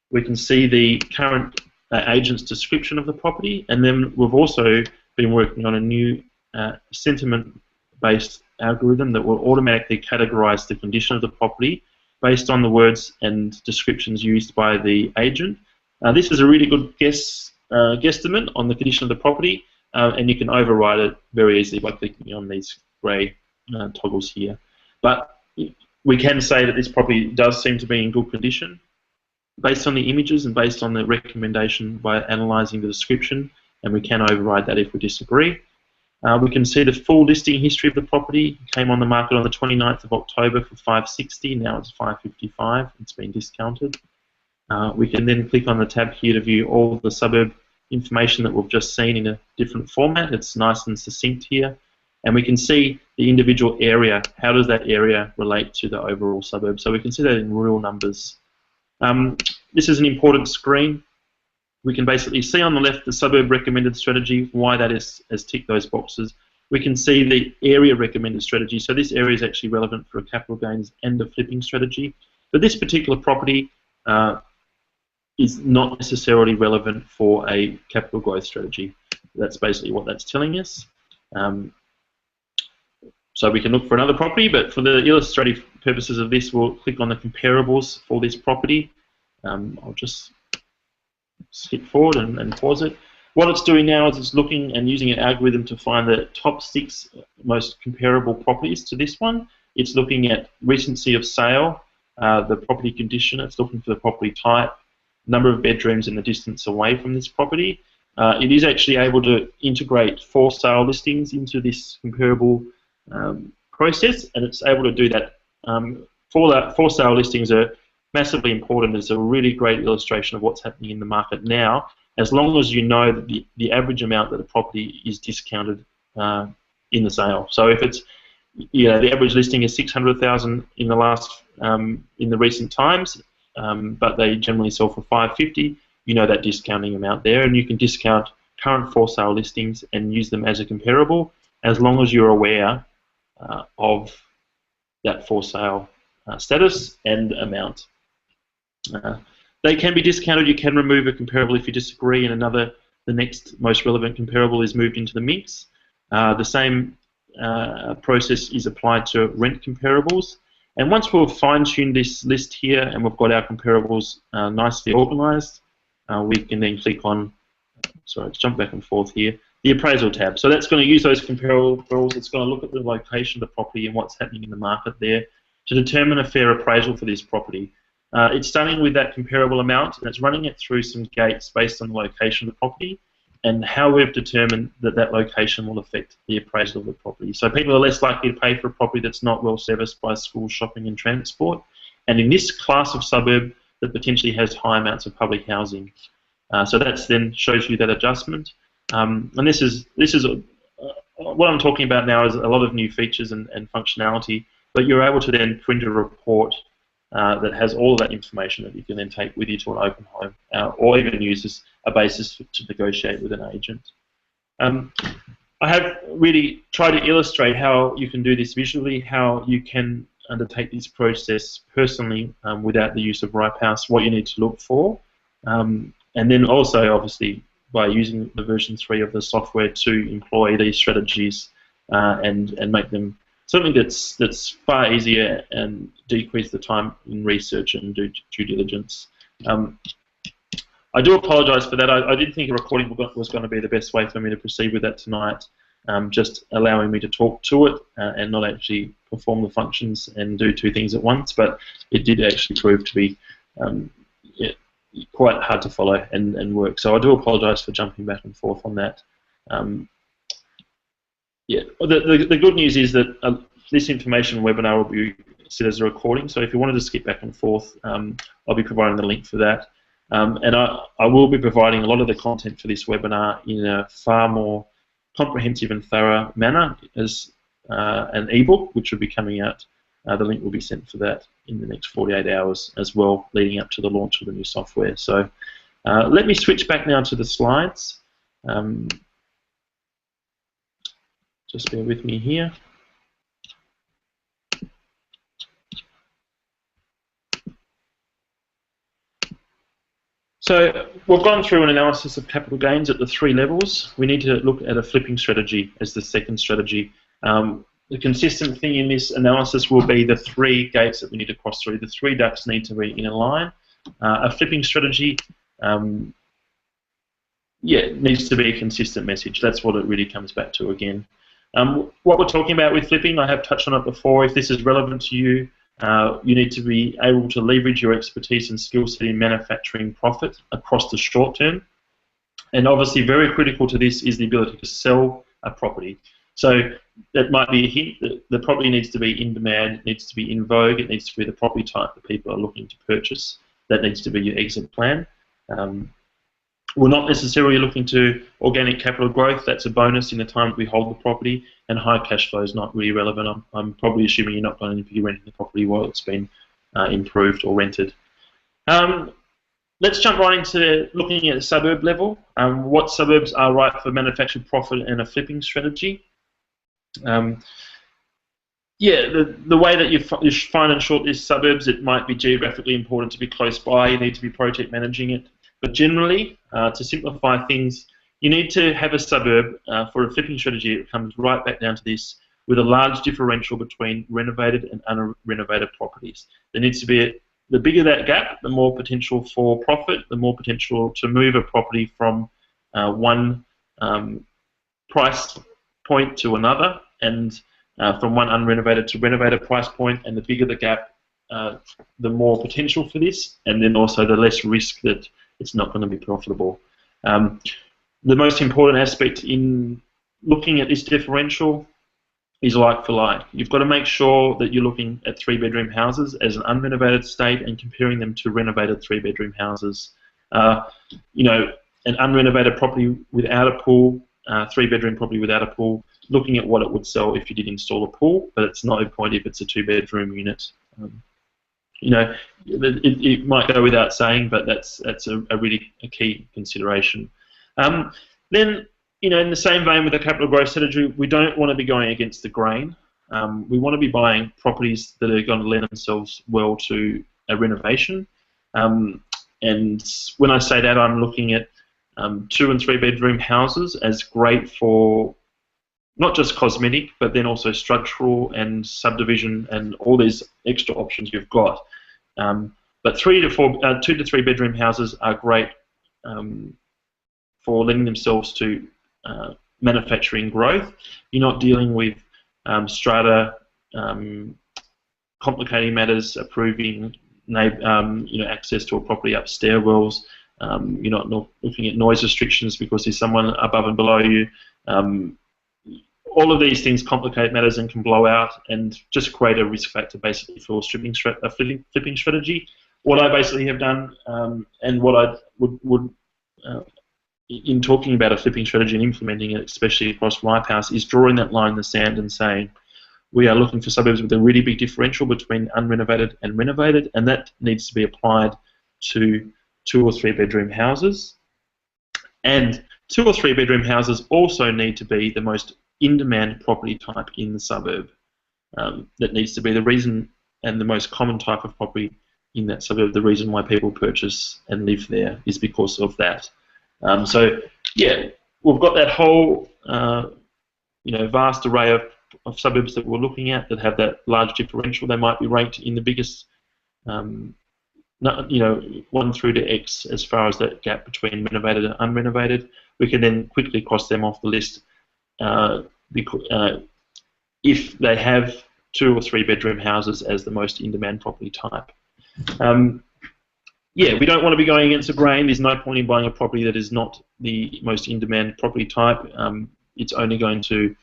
We can see the current agent's description of the property, and then we've also been working on a new sentiment-based algorithm that will automatically categorize the condition of the property based on the words and descriptions used by the agent. This is a really good guesstimate on the condition of the property, and you can override it very easily by clicking on these grey toggles here. But we can say that this property does seem to be in good condition based on the images and based on the recommendation by analysing the description, and we can override that if we disagree. We can see the full listing history of the property. It came on the market on the 29th of October for $560. Now it's $555. It's been discounted. We can then click on the tab here to view all the suburb information that we've just seen in a different format. It's nice and succinct here. And we can see the individual area. How does that area relate to the overall suburb? So we can see that in real numbers. This is an important screen. We can basically see on the left the suburb recommended strategy, why that has ticked those boxes. We can see the area recommended strategy. So this area is actually relevant for a capital gains and a flipping strategy. But this particular property is not necessarily relevant for a capital growth strategy. That's basically what that's telling us. So we can look for another property, but for the illustrative purposes of this, we'll click on the comparables for this property. I'll just skip forward and pause it. What it's doing now is it's looking and using an algorithm to find the top 6 most comparable properties to this one. It's looking at recency of sale, the property condition, it's looking for the property type, number of bedrooms and the distance away from this property. It is actually able to integrate for sale listings into this comparable process, and it's able to do that. For sale listings are massively important. It's a really great illustration of what's happening in the market now, as long as you know that the average amount that a property is discounted in the sale. So if it's, the average listing is 600,000 in the last in the recent times, but they generally sell for 550. You know that discounting amount there, and you can discount current for sale listings and use them as a comparable, as long as you're aware of that for sale status and amount. They can be discounted. You can remove a comparable if you disagree, and the next most relevant comparable is moved into the mix. The same process is applied to rent comparables. And once we've fine-tuned this list here and we've got our comparables nicely organised, we can then click on, sorry, let's jump back and forth here, the appraisal tab. So that's going to use those comparables. It's going to look at the location of the property and what's happening in the market there to determine a fair appraisal for this property. It's starting with that comparable amount, and it's running it through some gates based on the location of the property and how we've determined that that location will affect the appraisal of the property. So people are less likely to pay for a property that's not well serviced by school, shopping and transport, and in this class of suburb that potentially has high amounts of public housing. So that then shows you that adjustment. And this is what I'm talking about now is a lot of new features and functionality, but you're able to then print a report that has all of that information that you can then take with you to an open home, or even use as a basis to negotiate with an agent. I have really tried to illustrate how you can do this visually, how you can undertake this process personally without the use of Ripehouse, what you need to look for, and then also obviously by using the version 3 of the software to employ these strategies and make them something that's far easier and decrease the time in research and due diligence. I do apologise for that. I did think a recording was going to be the best way for me to proceed with that tonight, just allowing me to talk to it and not actually perform the functions and do 2 things at once, but it did actually prove to be quite hard to follow and work. So I do apologise for jumping back and forth on that. Yeah, the good news is that this information webinar will be set as a recording, so if you wanted to skip back and forth, I'll be providing the link for that. And I will be providing a lot of the content for this webinar in a far more comprehensive and thorough manner as an ebook, which will be coming out. The link will be sent for that in the next 48 hours as well, leading up to the launch of the new software. So let me switch back now to the slides. Just bear with me here. So we've gone through an analysis of capital gains at the 3 levels. We need to look at a flipping strategy as the second strategy. the consistent thing in this analysis will be the 3 gates that we need to cross through. The 3 ducks need to be in a line. A flipping strategy, needs to be a consistent message. That's what it really comes back to again. What we're talking about with flipping, I have touched on it before. If this is relevant to you, you need to be able to leverage your expertise and skill set in manufacturing profit across the short term. And obviously very critical to this is the ability to sell a property. So that might be a hint that the property needs to be in demand, it needs to be in vogue, it needs to be the property type that people are looking to purchase. That needs to be your exit plan. We're not necessarily looking to organic capital growth. That's a bonus in the time that we hold the property, and high cash flow is not really relevant. I'm probably assuming you're not going to be renting the property while it's been improved or rented. Let's jump right into looking at the suburb level. What suburbs are right for manufactured profit and a flipping strategy? The way that you find and shortlist suburbs, it might be geographically important to be close by. You need to be project managing it. But generally, to simplify things, you need to have a suburb for a flipping strategy. It comes right back down to this, with a large differential between renovated and unrenovated properties. There needs to be the bigger that gap, the more potential for profit, the more potential to move a property from one price point to another, and from one unrenovated to renovated price point. And the bigger the gap, the more potential for this, and then also the less risk that it's not going to be profitable. The most important aspect in looking at this differential is like for like. You've got to make sure that you're looking at 3-bedroom houses as an unrenovated state and comparing them to renovated 3-bedroom houses. You know, an unrenovated property without a pool, 3-bedroom property without a pool, looking at what it would sell if you did install a pool, but it's not a point if it's a 2-bedroom unit. You know, it might go without saying, but that's a really key consideration. Then, you know, in the same vein with the capital growth strategy, we don't want to be going against the grain. We want to be buying properties that are going to lend themselves well to a renovation. And when I say that, I'm looking at 2- and 3-bedroom houses as great for not just cosmetic, but then also structural and subdivision and all these extra options you've got. But 2 to 3-bedroom houses are great for lending themselves to manufacturing growth. You're not dealing with strata, complicating matters, approving access to a property up stairwells. You're not looking at noise restrictions because there's someone above and below you. All of these things complicate matters and can blow out and just create a risk factor basically for flipping strategy. What I basically have done and what I would in talking about a flipping strategy and implementing it, especially across Ripe House, is drawing that line in the sand and saying we are looking for suburbs with a really big differential between unrenovated and renovated, and that needs to be applied to 2- or 3-bedroom houses. And 2- or 3-bedroom houses also need to be the most in-demand property type in the suburb. That needs to be the reason and the most common type of property in that suburb. The reason why people purchase and live there is because of that. So yeah, we've got that whole vast array of suburbs that we're looking at that have that large differential. They might be ranked in the biggest, 1 through to X as far as that gap between renovated and unrenovated. We can then quickly cross them off the list if they have 2- or 3-bedroom houses as the most in-demand property type. We don't want to be going against the grain. There's no point in buying a property that is not the most in-demand property type. It's only going to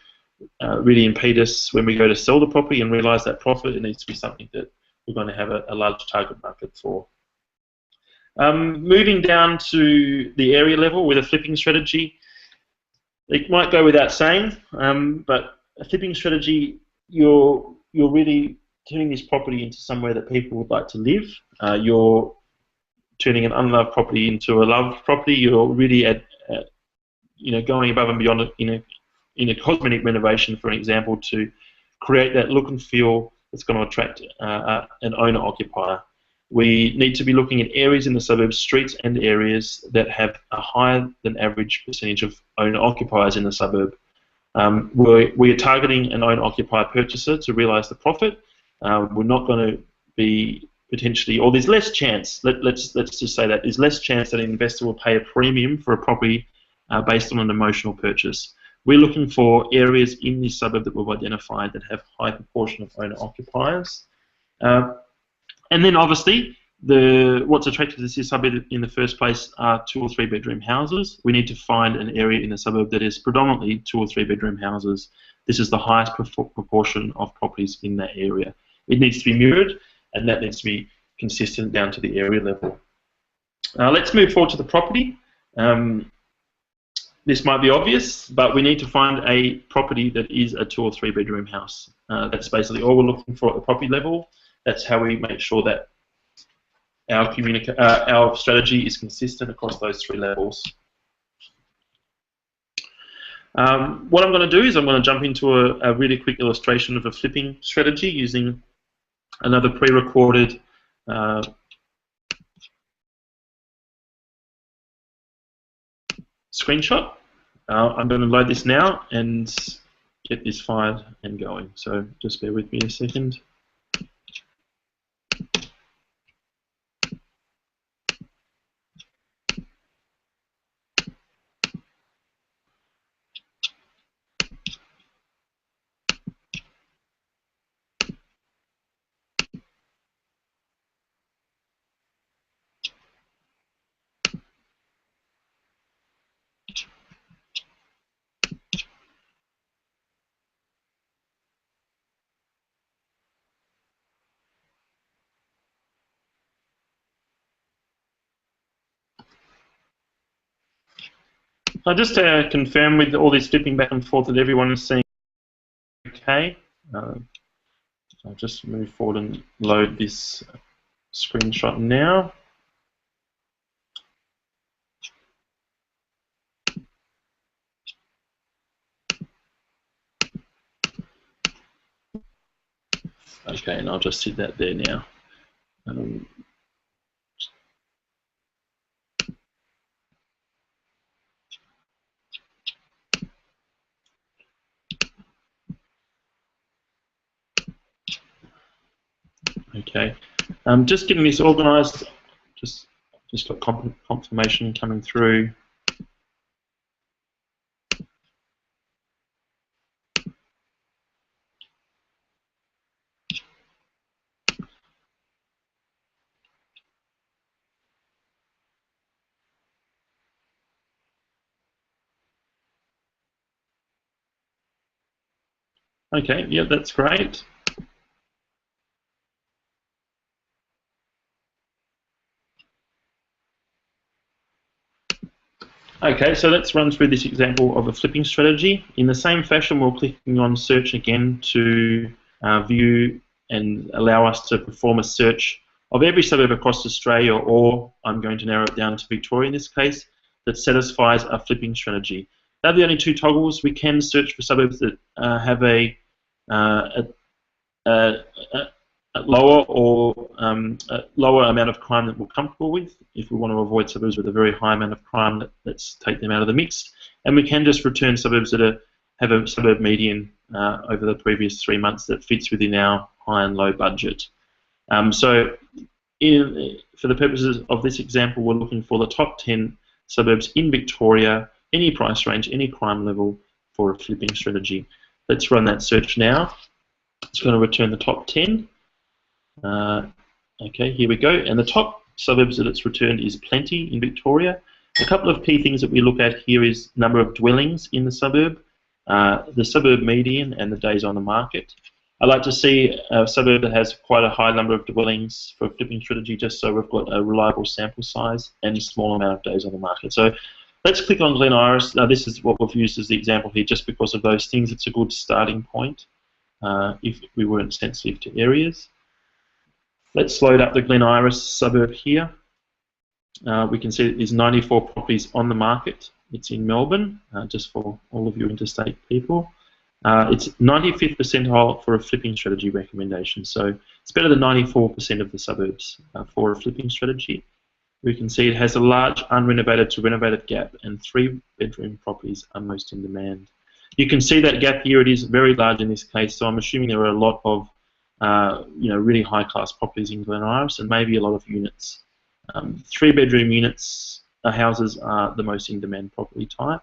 really impede us when we go to sell the property and realise that profit. It needs to be something that we're going to have a large target market for. Moving down to the area level with a flipping strategy, it might go without saying, but a flipping strategy, you're really turning this property into somewhere that people would like to live. You're turning an unloved property into a loved property. You're really going above and beyond in a cosmetic renovation, for example, to create that look and feel that's going to attract an owner-occupier. We need to be looking at areas in the suburbs, streets and areas that have a higher than average percentage of owner-occupiers in the suburb. We are targeting an owner-occupier purchaser to realise the profit. We're not going to be potentially, or there's less chance. Let's just say that there's less chance that an investor will pay a premium for a property based on an emotional purchase. We're looking for areas in this suburb that we've identified that have high proportion of owner-occupiers. And then obviously, what's attractive to this suburb in the first place are 2 or 3 bedroom houses. We need to find an area in the suburb that is predominantly 2 or 3 bedroom houses. This is the highest proportion of properties in that area. It needs to be mirrored, and that needs to be consistent down to the area level. Let's move forward to the property. This might be obvious, but we need to find a property that is a 2 or 3 bedroom house. That's basically all we're looking for at the property level. That's how we make sure that our strategy is consistent across those 3 levels. What I'm going to do is I'm going to jump into a really quick illustration of a flipping strategy using another pre-recorded screenshot. I'm going to load this now and get this fired and going. So just bear with me a second. Just to confirm with all this flipping back and forth that everyone is seeing okay. I'll just move forward and load this screenshot now. Okay, and I'll just see that there now. Okay, just getting this organised. Just got confirmation coming through. Okay, yeah, that's great. Okay, so let's run through this example of a flipping strategy. In the same fashion, we're clicking on search again to view and allow us to perform a search of every suburb across Australia, or I'm going to narrow it down to Victoria in this case, that satisfies a flipping strategy. They're the only 2 toggles. We can search for suburbs that have a lower or a lower amount of crime that we're comfortable with. If we want to avoid suburbs with a very high amount of crime, let's take them out of the mix. And we can just return suburbs that have a suburb median over the previous 3 months that fits within our high and low budget. So for the purposes of this example, we're looking for the top 10 suburbs in Victoria, any price range, any crime level for a flipping strategy. Let's run that search now. It's going to return the top 10. Okay, here we go. And the top suburbs that it's returned is Plenty in Victoria. A couple of key things that we look at here is number of dwellings in the suburb median, and the days on the market. I like to see a suburb that has quite a high number of dwellings for a flipping strategy, just so we've got a reliable sample size and a small amount of days on the market. So let's click on Glen Iris. Now this is what we've used as the example here, just because of those things. It's a good starting point if we weren't sensitive to areas. Let's load up the Glen Iris suburb here. We can see that there's 94 properties on the market. It's in Melbourne, just for all of you interstate people. It's 95th percentile for a flipping strategy recommendation. So it's better than 94% of the suburbs for a flipping strategy. We can see it has a large unrenovated to renovated gap, and 3 bedroom properties are most in demand. You can see that gap here. It is very large in this case, so I'm assuming there are a lot of really high-class properties in Glen Iris and maybe a lot of units. 3-bedroom units, houses are the most in-demand property type.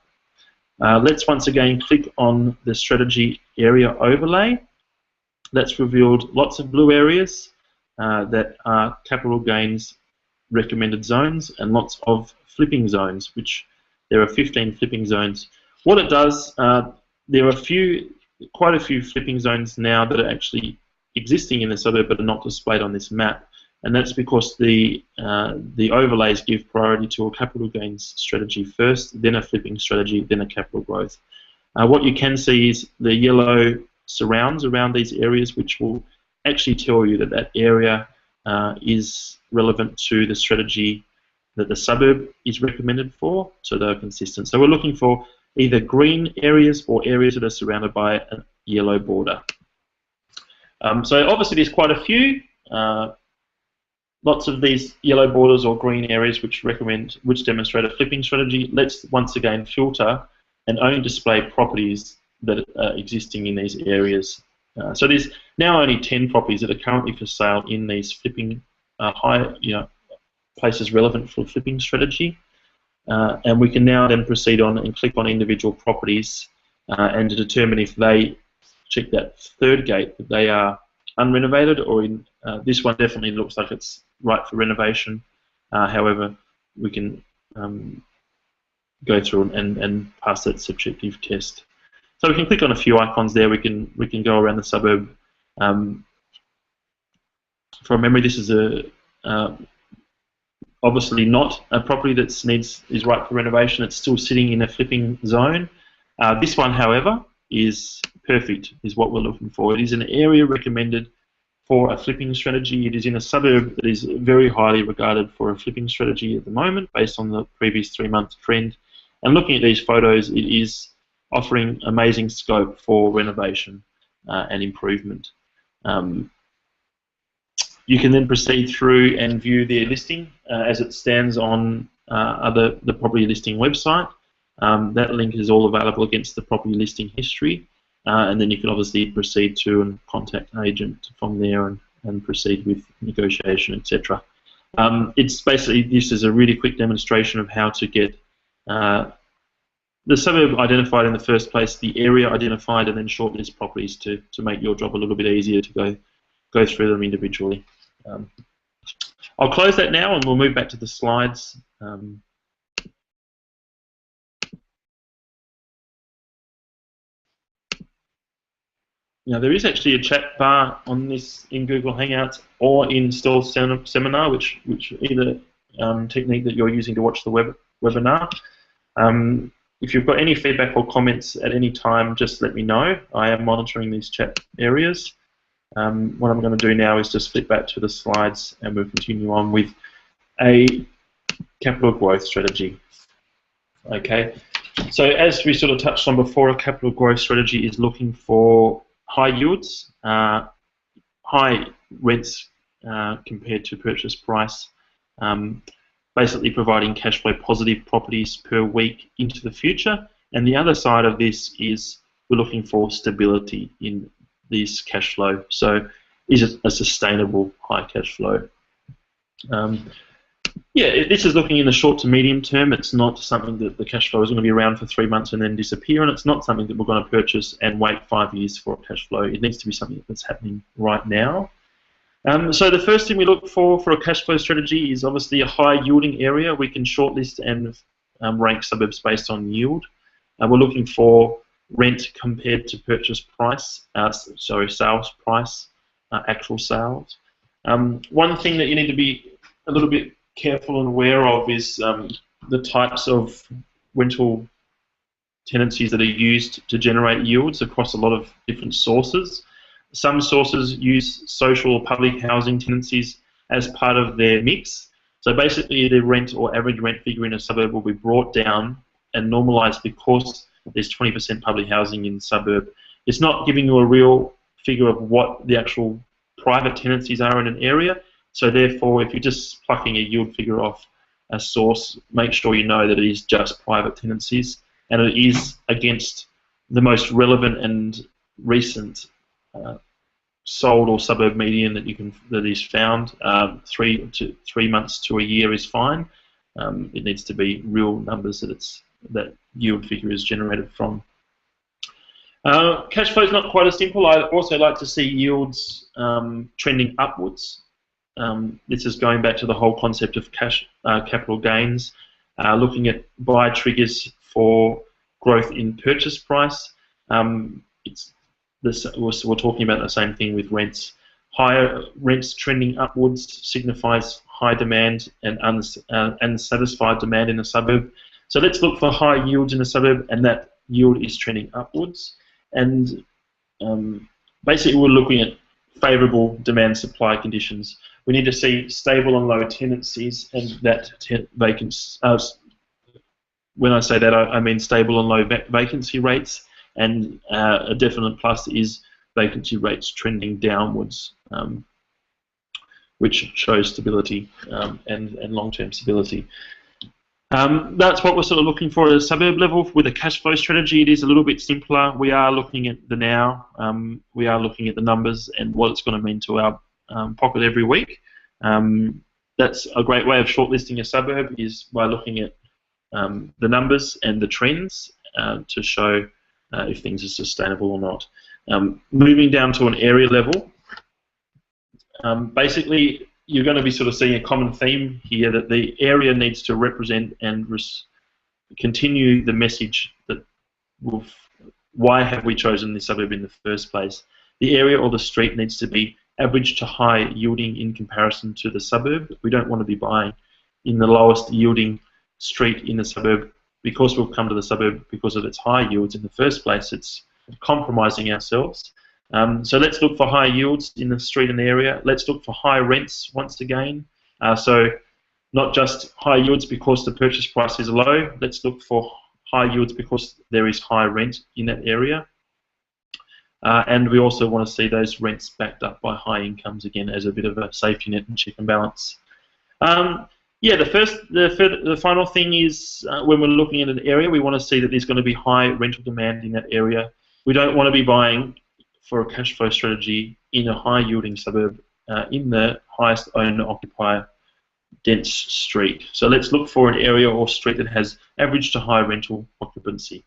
Let's once again click on the strategy area overlay. That's revealed lots of blue areas that are capital gains recommended zones and lots of flipping zones, which there are 15 flipping zones. What it does, there are quite a few flipping zones now that are actually existing in the suburb but are not displayed on this map, and that's because the overlays give priority to a capital gains strategy first, then a flipping strategy, then a capital growth. What you can see is the yellow surrounds around these areas, which will actually tell you that that area is relevant to the strategy that the suburb is recommended for, so they're consistent. So we're looking for either green areas or areas that are surrounded by a yellow border. So obviously there's quite a few, lots of these yellow borders or green areas which demonstrate a flipping strategy. Let's once again filter and only display properties that are existing in these areas. So there's now only 10 properties that are currently for sale in these flipping places relevant for flipping strategy. And we can now then proceed on and click on individual properties and to determine if they check that third gate, that they are unrenovated, or in this one definitely looks like it's right for renovation. However, we can go through and pass that subjective test. So we can click on a few icons there. We can go around the suburb. From memory, this is obviously not a property that is right for renovation. It's still sitting in a flipping zone. This one, however, is perfect, is what we're looking for. It is an area recommended for a flipping strategy. It is in a suburb that is very highly regarded for a flipping strategy at the moment, based on the previous 3-month trend. And looking at these photos, it is offering amazing scope for renovation and improvement. You can then proceed through and view their listing as it stands on the property listing website. That link is all available against the property listing history, and then you can obviously proceed to and contact an agent from there and proceed with negotiation, etc. It's basically, this is a really quick demonstration of how to get the suburb identified in the first place, the area identified, and then shortlist properties to make your job a little bit easier to go through them individually. I'll close that now and we'll move back to the slides. Now there is actually a chat bar on this in Google Hangouts or in Stell's seminar, which either technique that you're using to watch the webinar. If you've got any feedback or comments at any time, just let me know. I am monitoring these chat areas. What I'm going to do now is just flip back to the slides and we'll continue on with a capital growth strategy. Okay, so as we sort of touched on before, a capital growth strategy is looking for high yields, high rents compared to purchase price, basically providing cash flow positive properties per week into the future. And the other side of this is we're looking for stability in this cash flow. So is it a sustainable high cash flow? Yeah, this is looking in the short to medium term. It's not something that the cash flow is going to be around for 3 months and then disappear, and it's not something that we're going to purchase and wait 5 years for a cash flow. It needs to be something that's happening right now. So the first thing we look for a cash flow strategy is obviously a high yielding area. We can shortlist and rank suburbs based on yield. We're looking for rent compared to purchase price, sales price, actual sales. One thing that you need to be a little bit careful and aware of is the types of rental tenancies that are used to generate yields across a lot of different sources. Some sources use social or public housing tenancies as part of their mix. So basically the rent or average rent figure in a suburb will be brought down and normalised because there's 20% public housing in the suburb. It's not giving you a real figure of what the actual private tenancies are in an area. So therefore, if you're just plucking a yield figure off a source, make sure you know that it is just private tenancies and it is against the most relevant and recent sold or suburb median that is found. 3 months to a year is fine. It needs to be real numbers that yield figure is generated from. Cash flow is not quite as simple. I also like to see yields trending upwards. This is going back to the whole concept of capital gains, looking at buy triggers for growth in purchase price. We're talking about the same thing with rents. Higher rents trending upwards signifies high demand and unsatisfied demand in a suburb. So let's look for high yields in a suburb, and that yield is trending upwards. And basically, we're looking at favourable demand-supply conditions. We need to see stable and low tenancies, and that vacancy. When I say that, I mean stable and low vacancy rates. And a definite plus is vacancy rates trending downwards, which shows stability and long-term stability. That's what we're sort of looking for at a suburb level. With a cash flow strategy, it is a little bit simpler. We are looking at the now. We are looking at the numbers and what it's going to mean to our pocket every week. That's a great way of shortlisting a suburb, is by looking at the numbers and the trends to show if things are sustainable or not. Moving down to an area level, basically you're going to be sort of seeing a common theme here, that the area needs to represent and continue the message that why have we chosen this suburb in the first place. The area or the street needs to be average to high yielding in comparison to the suburb. We don't want to be buying in the lowest yielding street in the suburb because we've come to the suburb because of its high yields in the first place. It's compromising ourselves. So let's look for high yields in the street and area. Let's look for high rents once again. So not just high yields because the purchase price is low. Let's look for high yields because there is high rent in that area. And we also want to see those rents backed up by high incomes again as a bit of a safety net and check and balance. Yeah, the final thing is when we're looking at an area, we want to see that there's going to be high rental demand in that area. We don't want to be buying for a cash flow strategy in a high yielding suburb in the highest owner-occupier dense street. So let's look for an area or street that has average to high rental occupancy.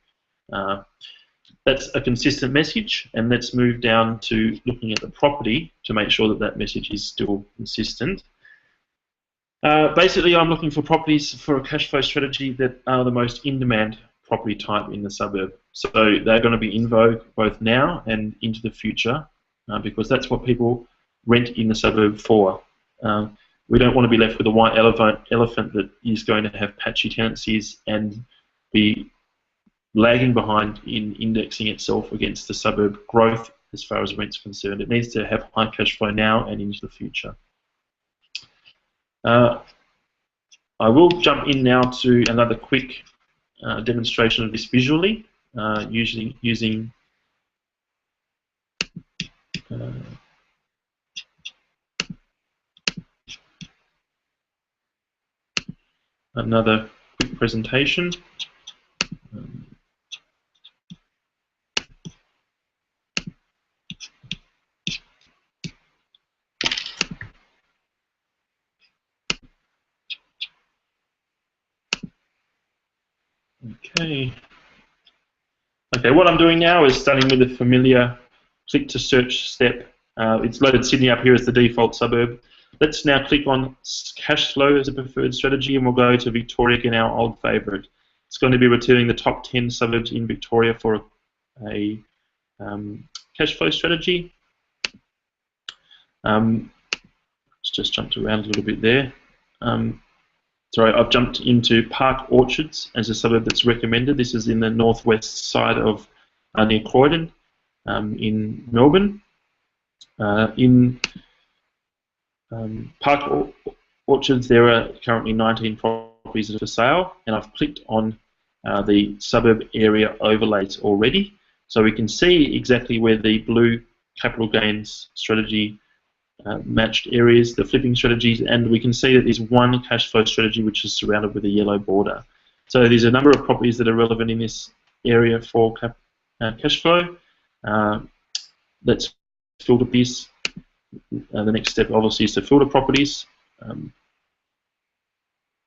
That's a consistent message, and let's move down to looking at the property to make sure that that message is still consistent. Basically, I'm looking for properties for a cash flow strategy that are the most in-demand property type in the suburb. So they're going to be in vogue both now and into the future because that's what people rent in the suburb for. We don't want to be left with a white elephant that is going to have patchy tenancies and be lagging behind in indexing itself against the suburb growth as far as rent's concerned. It needs to have high cash flow now and into the future. I will jump in now to another quick demonstration of this visually, using another quick presentation. Okay, what I'm doing now is starting with a familiar click to search step. It's loaded Sydney up here as the default suburb. Let's now click on cash flow as a preferred strategy, and we'll go to Victoria again, our old favourite. It's going to be returning the top 10 suburbs in Victoria for a cash flow strategy. Let's just jumped around a little bit there. Sorry, I've jumped into Park Orchards as a suburb that's recommended. This is in the northwest side of near Croydon in Melbourne. In Park Orchards, there are currently 19 properties that are for sale, and I've clicked on the suburb area overlays already, so we can see exactly where the blue capital gains strategy matched areas, the flipping strategies, and we can see that there's one cash flow strategy which is surrounded with a yellow border. So there's a number of properties that are relevant in this area for cash flow. Let's filter this. The next step obviously is to filter properties.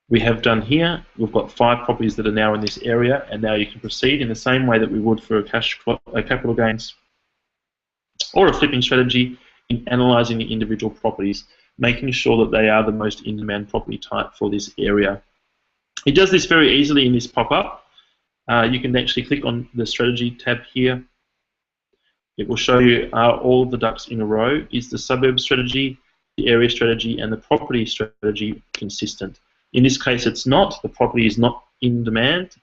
We have done here, we've got 5 properties that are now in this area, and now you can proceed in the same way that we would for a capital gains or a flipping strategy in analysing the individual properties, making sure that they are the most in-demand property type for this area. It does this very easily in this pop-up. You can actually click on the strategy tab here. It will show you all of the ducks in a row. Is the suburb strategy, the area strategy, and the property strategy consistent? In this case, it's not. The property is not in demand,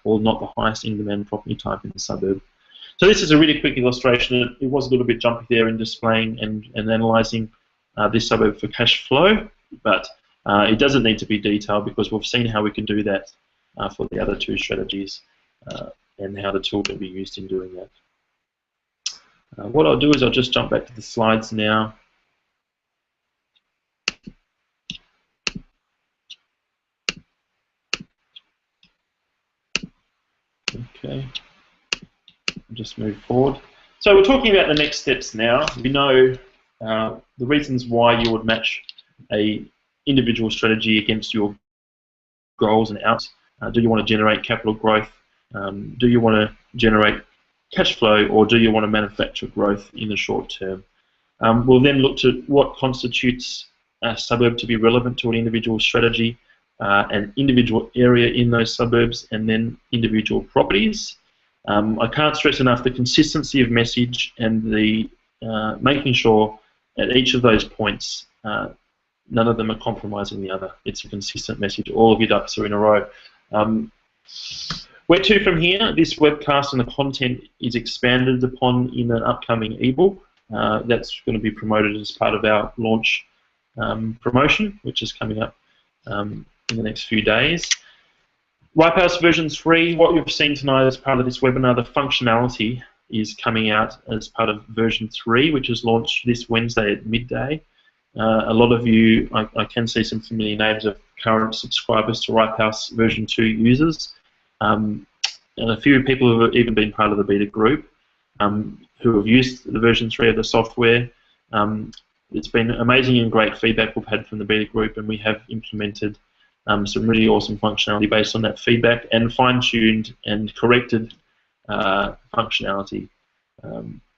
or not the highest in demand property type in the suburb. So this is a really quick illustration. It was a little bit jumpy there in displaying and analysing this suburb for cash flow, but it doesn't need to be detailed because we've seen how we can do that for the other 2 strategies and how the tool can be used in doing that. What I'll do is I'll just jump back to the slides now. Okay, I'll just move forward. So we're talking about the next steps now. We know the reasons why you would match a individual strategy against your goals and outs. Do you want to generate capital growth? Do you want to generate cash flow, or do you want to manufacture growth in the short term? We'll then look to what constitutes a suburb to be relevant to an individual strategy, an individual area in those suburbs, and then individual properties. I can't stress enough the consistency of message and the making sure at each of those points none of them are compromising the other. It's a consistent message. All of your ducks are in a row. Where to from here? This webcast and the content is expanded upon in an upcoming ebook that's going to be promoted as part of our launch promotion, which is coming up in the next few days. Ripehouse version 3, what you've seen tonight as part of this webinar, the functionality is coming out as part of version 3, which is launched this Wednesday at midday. A lot of you, I can see some familiar names of current subscribers to Ripehouse version 2 users. And a few people who have even been part of the beta group who have used the version 3 of the software. It's been amazing and great feedback we've had from the beta group, and we have implemented some really awesome functionality based on that feedback and fine-tuned and corrected functionality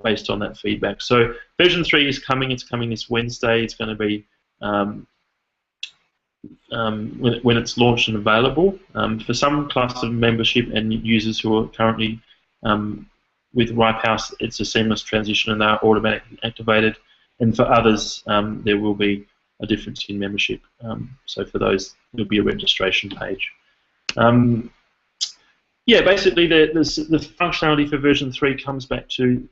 based on that feedback. So version 3 is coming. It's coming this Wednesday. It's going to be when it's launched and available. For some class of membership and users who are currently with Ripehouse, it's a seamless transition and they're automatically activated. And for others, there will be a difference in membership. So for those, there'll be a registration page. Yeah, basically the functionality for version 3 comes back to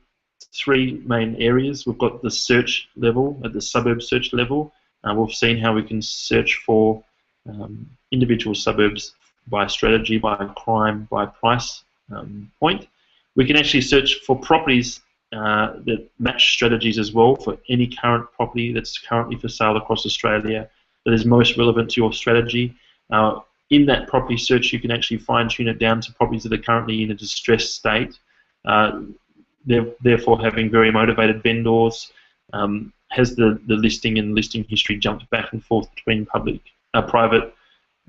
3 main areas. We've got the search level, at the suburb search level. We've seen how we can search for individual suburbs by strategy, by crime, by price point. We can actually search for properties that match strategies as well, for any current property that's currently for sale across Australia that is most relevant to your strategy. In that property search, you can actually fine-tune it down to properties that are currently in a distressed state, therefore having very motivated vendors. Has the listing and listing history jumped back and forth between private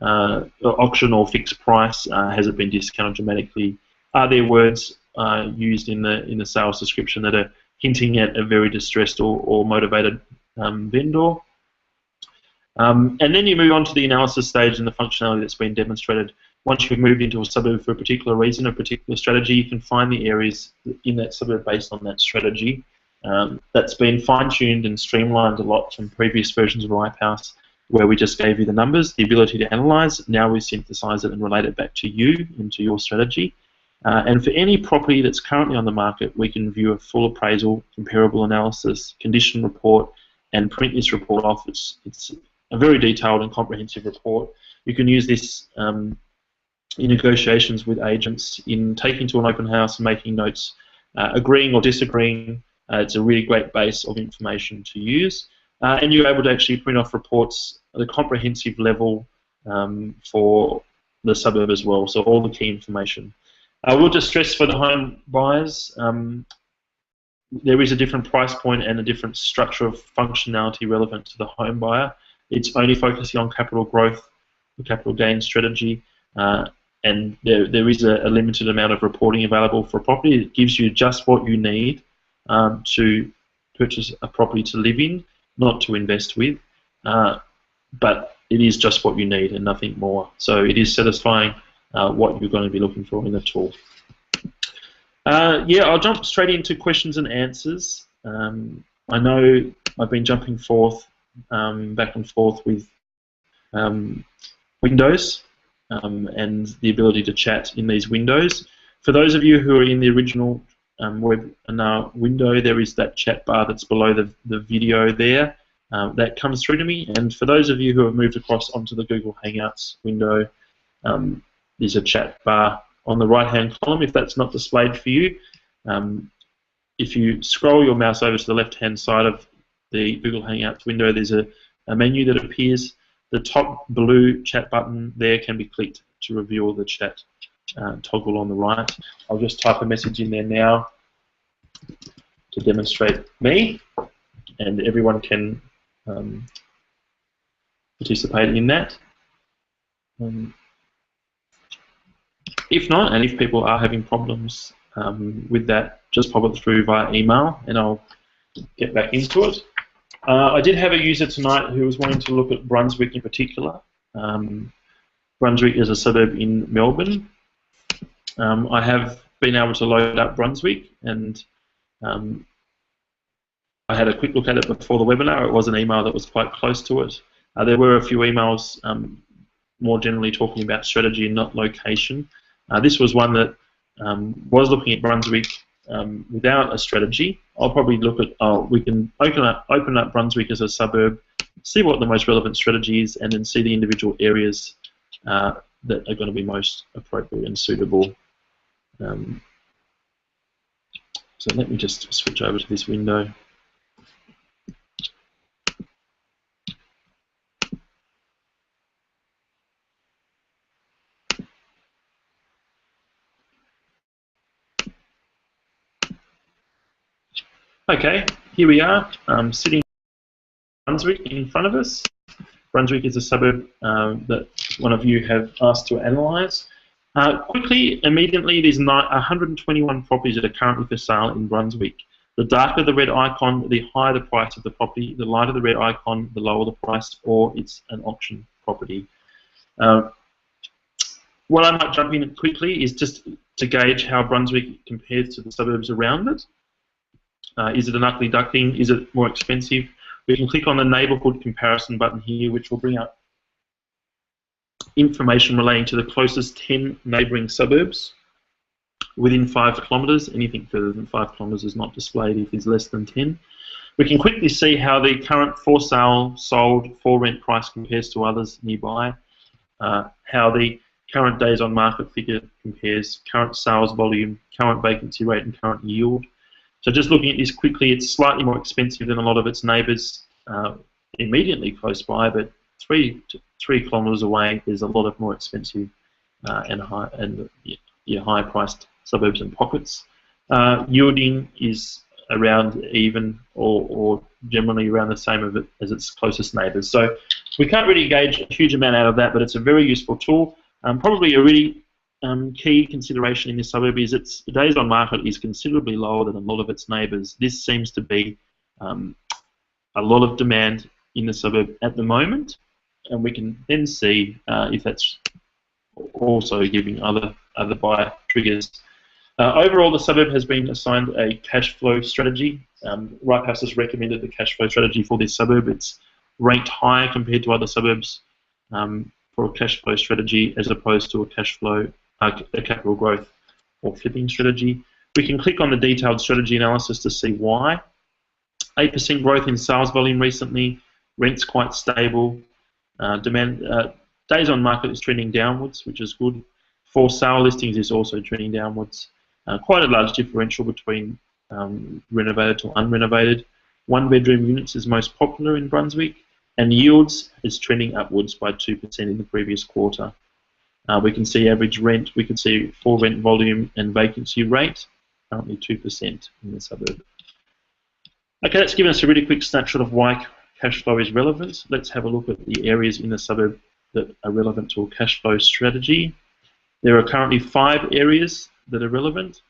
auction or fixed price? Has it been discounted dramatically? Are there words used in the sales description that are hinting at a very distressed or motivated vendor? And then you move on to the analysis stage and the functionality that's been demonstrated. Once you've moved into a suburb for a particular reason, a particular strategy, you can find the areas in that suburb based on that strategy. That's been fine-tuned and streamlined a lot from previous versions of Ripehouse, where we just gave you the numbers, the ability to analyze. Now we synthesize it and relate it back to you and to your strategy. And for any property that's currently on the market, we can view a full appraisal, comparable analysis, condition report, and print this report off. It's a very detailed and comprehensive report. You can use this in negotiations with agents, in taking to an open house and making notes, agreeing or disagreeing. It's a really great base of information to use. And you're able to actually print off reports at a comprehensive level for the suburb as well, so all the key information. I will just stress for the home buyers, there is a different price point and a different structure of functionality relevant to the home buyer. It's only focusing on capital growth, the capital gain strategy, and there is a limited amount of reporting available for a property. It gives you just what you need to purchase a property to live in, not to invest with, but it is just what you need and nothing more. So it is satisfying what you're going to be looking for in the tool. Yeah, I'll jump straight into questions and answers. I know I've been jumping back and forth with windows and the ability to chat in these windows. For those of you who are in the original webinar window, there is that chat bar that's below the video there. That comes through to me. And for those of you who have moved across onto the Google Hangouts window, there's a chat bar on the right-hand column if that's not displayed for you. If you scroll your mouse over to the left-hand side of the Google Hangouts window, there's a menu that appears. The top blue chat button there can be clicked to reveal the chat toggle on the right. I'll just type a message in there now to demonstrate me, and everyone can participate in that. If not, and if people are having problems with that, just pop it through via email and I'll get back into it. I did have a user tonight who was wanting to look at Brunswick in particular. Brunswick is a suburb in Melbourne. I have been able to load up Brunswick, and I had a quick look at it before the webinar. It was an email that was quite close to it. There were a few emails more generally talking about strategy and not location. This was one that was looking at Brunswick without a strategy. I'll probably look at, we can open up Brunswick as a suburb, see what the most relevant strategy is, and then see the individual areas that are going to be most appropriate and suitable. So let me just switch over to this window. Okay, here we are, sitting in Brunswick in front of us. Brunswick is a suburb that one of you have asked to analyse. Quickly, immediately, there's 121 properties that are currently for sale in Brunswick. The darker the red icon, the higher the price of the property. The lighter the red icon, the lower the price, or it's an auction property. What I might jump in quickly is just to gauge how Brunswick compares to the suburbs around it. Is it an ugly duckling? Is it more expensive? We can click on the neighbourhood comparison button here, which will bring up information relating to the closest 10 neighbouring suburbs within 5 kilometres. Anything further than 5 kilometres is not displayed if it's less than 10. We can quickly see how the current for sale, sold, for rent price compares to others nearby, how the current days on market figure compares, current sales volume, current vacancy rate and current yield. So just looking at this quickly, it's slightly more expensive than a lot of its neighbours immediately close by, but 3 kilometres away, there's a lot of more expensive and higher priced suburbs and pockets. Yielding is around even or generally around the same as its closest neighbours. So we can't really gauge a huge amount out of that, but it's a very useful tool. Probably a really key consideration in this suburb is its days on market is considerably lower than a lot of its neighbours. This seems to be a lot of demand in the suburb at the moment, and we can then see if that's also giving other buyer triggers. Overall, the suburb has been assigned a cash flow strategy. Wrighthouse has recommended the cash flow strategy for this suburb. It's ranked higher compared to other suburbs for a cash flow strategy as opposed to a capital growth or flipping strategy. We can click on the detailed strategy analysis to see why. 8% growth in sales volume recently, rent's quite stable, days on market is trending downwards, which is good. For sale listings is also trending downwards. Quite a large differential between renovated to unrenovated. 1-bedroom units is most popular in Brunswick, and yields is trending upwards by 2% in the previous quarter. We can see average rent, we can see for rent volume and vacancy rate, currently 2% in the suburb. Okay, that's given us a really quick snapshot of why cash flow is relevant. Let's have a look at the areas in the suburb that are relevant to a cash flow strategy. There are currently 5 areas that are relevant.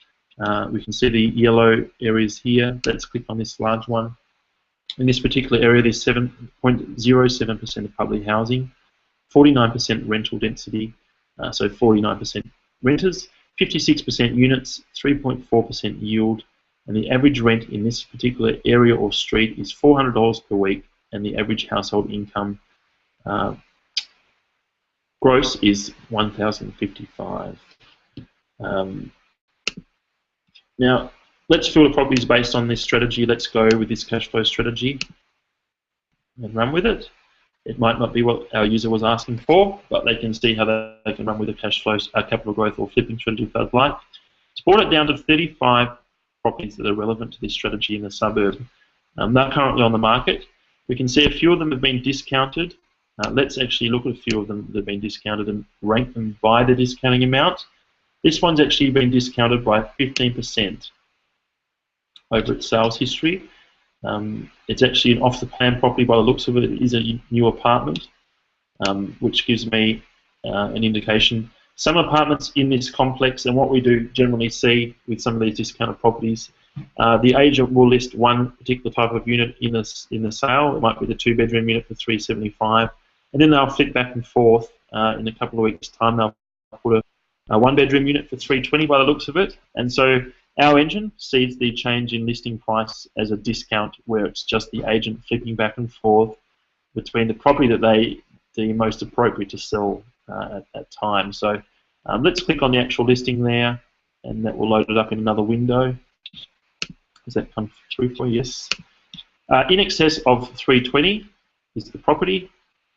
We can see the yellow areas here. Let's click on this large one. In this particular area, there's 7.07% of public housing, 49% rental density, so 49% renters, 56% units, 3.4% yield, and the average rent in this particular area or street is $400 per week, and the average household income gross is $1,055. Now, let's filter properties based on this strategy. Let's go with this cash flow strategy and run with it. It might not be what our user was asking for, but they can see how they can run with a cash flow, capital growth or flipping strategy if they'd like. It's brought it down to 35 properties that are relevant to this strategy in the suburb. They're currently on the market. We can see a few of them have been discounted. Let's actually look at a few of them that have been discounted and rank them by the discounting amount. This one's actually been discounted by 15% over its sales history. It's actually an off-the-plan property by the looks of it. It is a new apartment, which gives me an indication. Some apartments in this complex, and what we do generally see with some of these discounted properties, the agent will list one particular type of unit in the sale. It might be the 2-bedroom unit for $375, and then they'll flip back and forth. In a couple of weeks' time, they'll put a 1-bedroom unit for $320 by the looks of it, and so our engine sees the change in listing price as a discount, where it's just the agent flipping back and forth between the property that they deem most appropriate to sell at that time. So let's click on the actual listing there, and that will load it up in another window. Does that come through for you? Yes. In excess of $320 is the property.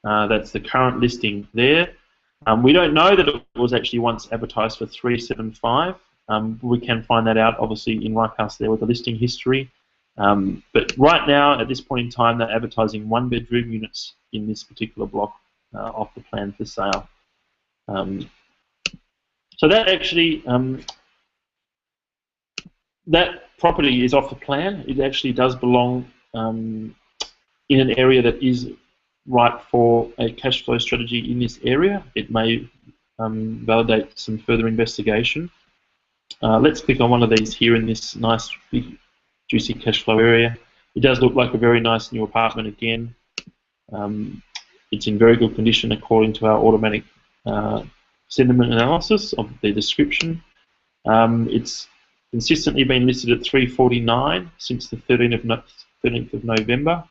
That's the current listing there. We don't know that it was actually once advertised for $375. We can find that out, obviously, in Lifehouse there with the listing history. But right now, at this point in time, they're advertising 1-bedroom units in this particular block off the plan for sale. So that actually, that property is off the plan. It actually does belong in an area that is right for a cash flow strategy in this area. It may validate some further investigation. Let's click on one of these here in this nice, big, juicy cash flow area. It does look like a very nice new apartment again. It's in very good condition according to our automatic sentiment analysis of the description. It's consistently been listed at $349 since the 13th of November.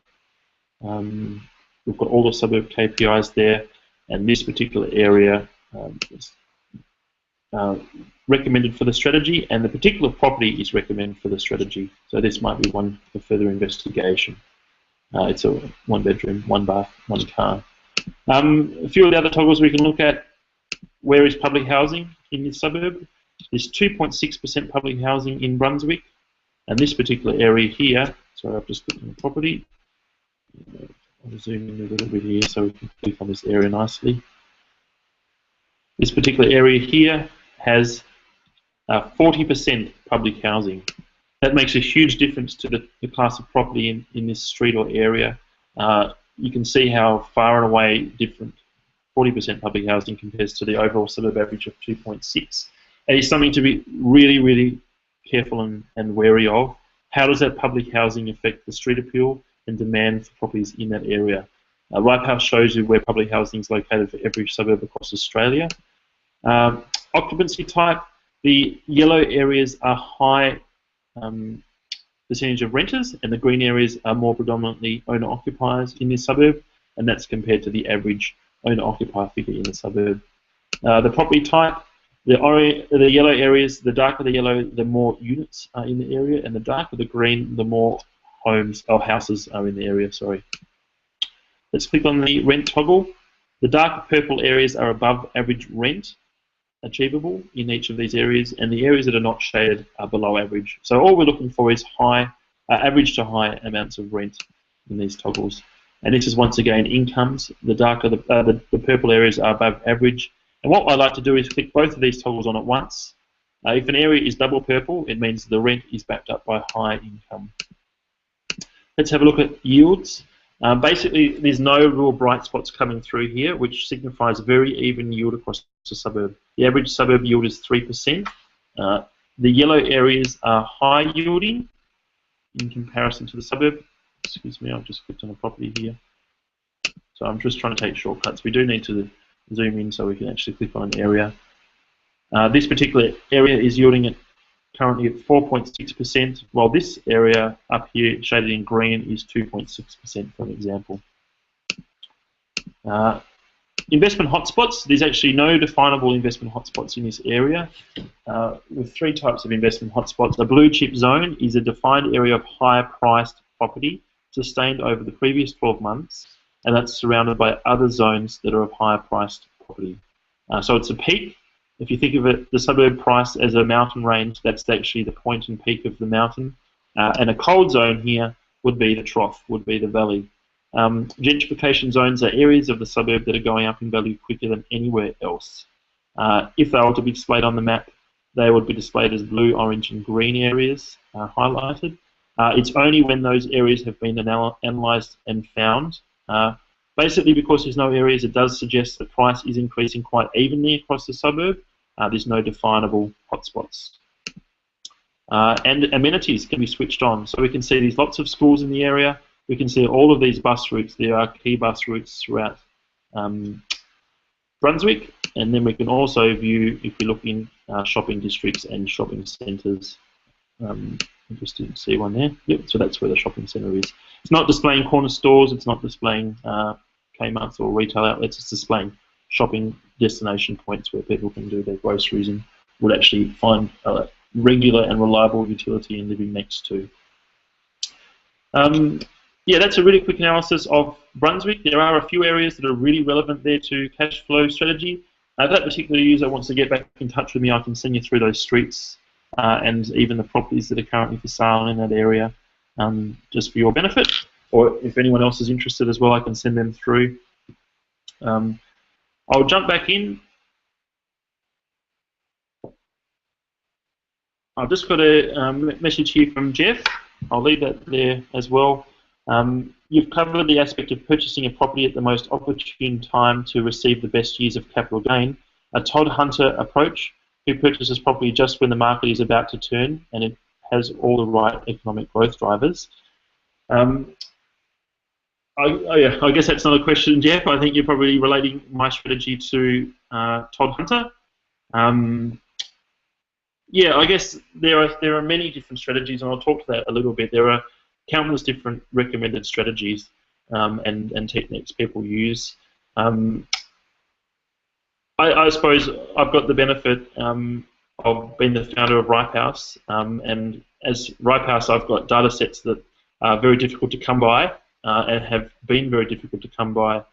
We've got all the suburb KPIs there, and this particular area is recommended for the strategy, and the particular property is recommended for the strategy. So this might be one for further investigation. It's a 1-bedroom, 1-bath, 1-car. A few of the other toggles we can look at. Where is public housing in this suburb? There's 2.6% public housing in Brunswick, and this particular area here, sorry, I've just clicked on the property. I'll zoom in a little bit here so we can click on this area nicely. This particular area here has 40% public housing. That makes a huge difference to the class of property in this street or area. You can see how far and away different 40% public housing compares to the overall suburb average of 2.6. And it's something to be really, really careful and wary of. How does that public housing affect the street appeal and demand for properties in that area? Lifehouse shows you where public housing is located for every suburb across Australia. Occupancy type, the yellow areas are high percentage of renters, and the green areas are more predominantly owner-occupiers in this suburb, and that's compared to the average owner-occupier figure in the suburb. The property type, the yellow areas, the darker the yellow, the more units are in the area, and the darker the green, the more homes or houses are in the area. Sorry. Let's click on the rent toggle. The darker purple areas are above average rent achievable in each of these areas, and the areas that are not shaded are below average. So all we're looking for is average to high amounts of rent in these toggles. And this is once again incomes. The darker the purple areas are above average, And what I like to do is click both of these toggles on at once. If an area is double purple, it means the rent is backed up by high income. Let's have a look at yields. Basically, there's no real bright spots coming through here, which signifies very even yield across the suburb. The average suburb yield is 3%. The yellow areas are high yielding in comparison to the suburb. Excuse me, I've just clicked on the property here. So I'm just trying to take shortcuts. We do need to zoom in so we can actually click on an area. This particular area is yielding at currently at 4.6%, while this area up here, shaded in green, is 2.6%, for an example. Investment hotspots. There's actually no definable investment hotspots in this area. With three types of investment hotspots. The blue chip zone is a defined area of higher priced property sustained over the previous 12 months, and that's surrounded by other zones that are of higher priced property. So it's a peak. If you think of it, the suburb price as a mountain range, that's actually the point and peak of the mountain. And a cold zone here would be the trough, would be the valley. Gentrification zones are areas of the suburb that are going up in value quicker than anywhere else. If they were to be displayed on the map, they would be displayed as blue, orange, and green areas highlighted. It's only when those areas have been analysed and found. Basically, because there's no areas, it does suggest that price is increasing quite evenly across the suburb. There's no definable hotspots. And amenities can be switched on. So we can see there's lots of schools in the area. We can see all of these bus routes. There are key bus routes throughout Brunswick. And then we can also view, if we look in shopping districts and shopping centres. Interesting to see one there. Yep, so that's where the shopping centre is. It's not displaying corner stores. It's not displaying Kmart's or retail outlets. It's displaying shopping destination points where people can do their groceries and would actually find regular and reliable utility in living next to. Yeah, that's a really quick analysis of Brunswick. There are a few areas that are really relevant there to cash flow strategy. If that particular user wants to get back in touch with me, I can send you through those streets and even the properties that are currently for sale in that area, just for your benefit. Or if anyone else is interested as well, I can send them through. I'll jump back in. I've just got a message here from Jeff. I'll leave that there as well. You've covered the aspect of purchasing a property at the most opportune time to receive the best years of capital gain. A Todd Hunter approach, who purchases property just when the market is about to turn and it has all the right economic growth drivers. I guess that's not a question, Jeff. I think you're probably relating my strategy to Todd Hunter. Yeah, I guess there are many different strategies, and I'll talk to that a little bit. There are countless different recommended strategies and techniques people use. I suppose I've got the benefit of being the founder of Ripe House, and as Ripe House, I've got data sets that are very difficult to come by and have been very difficult to come by.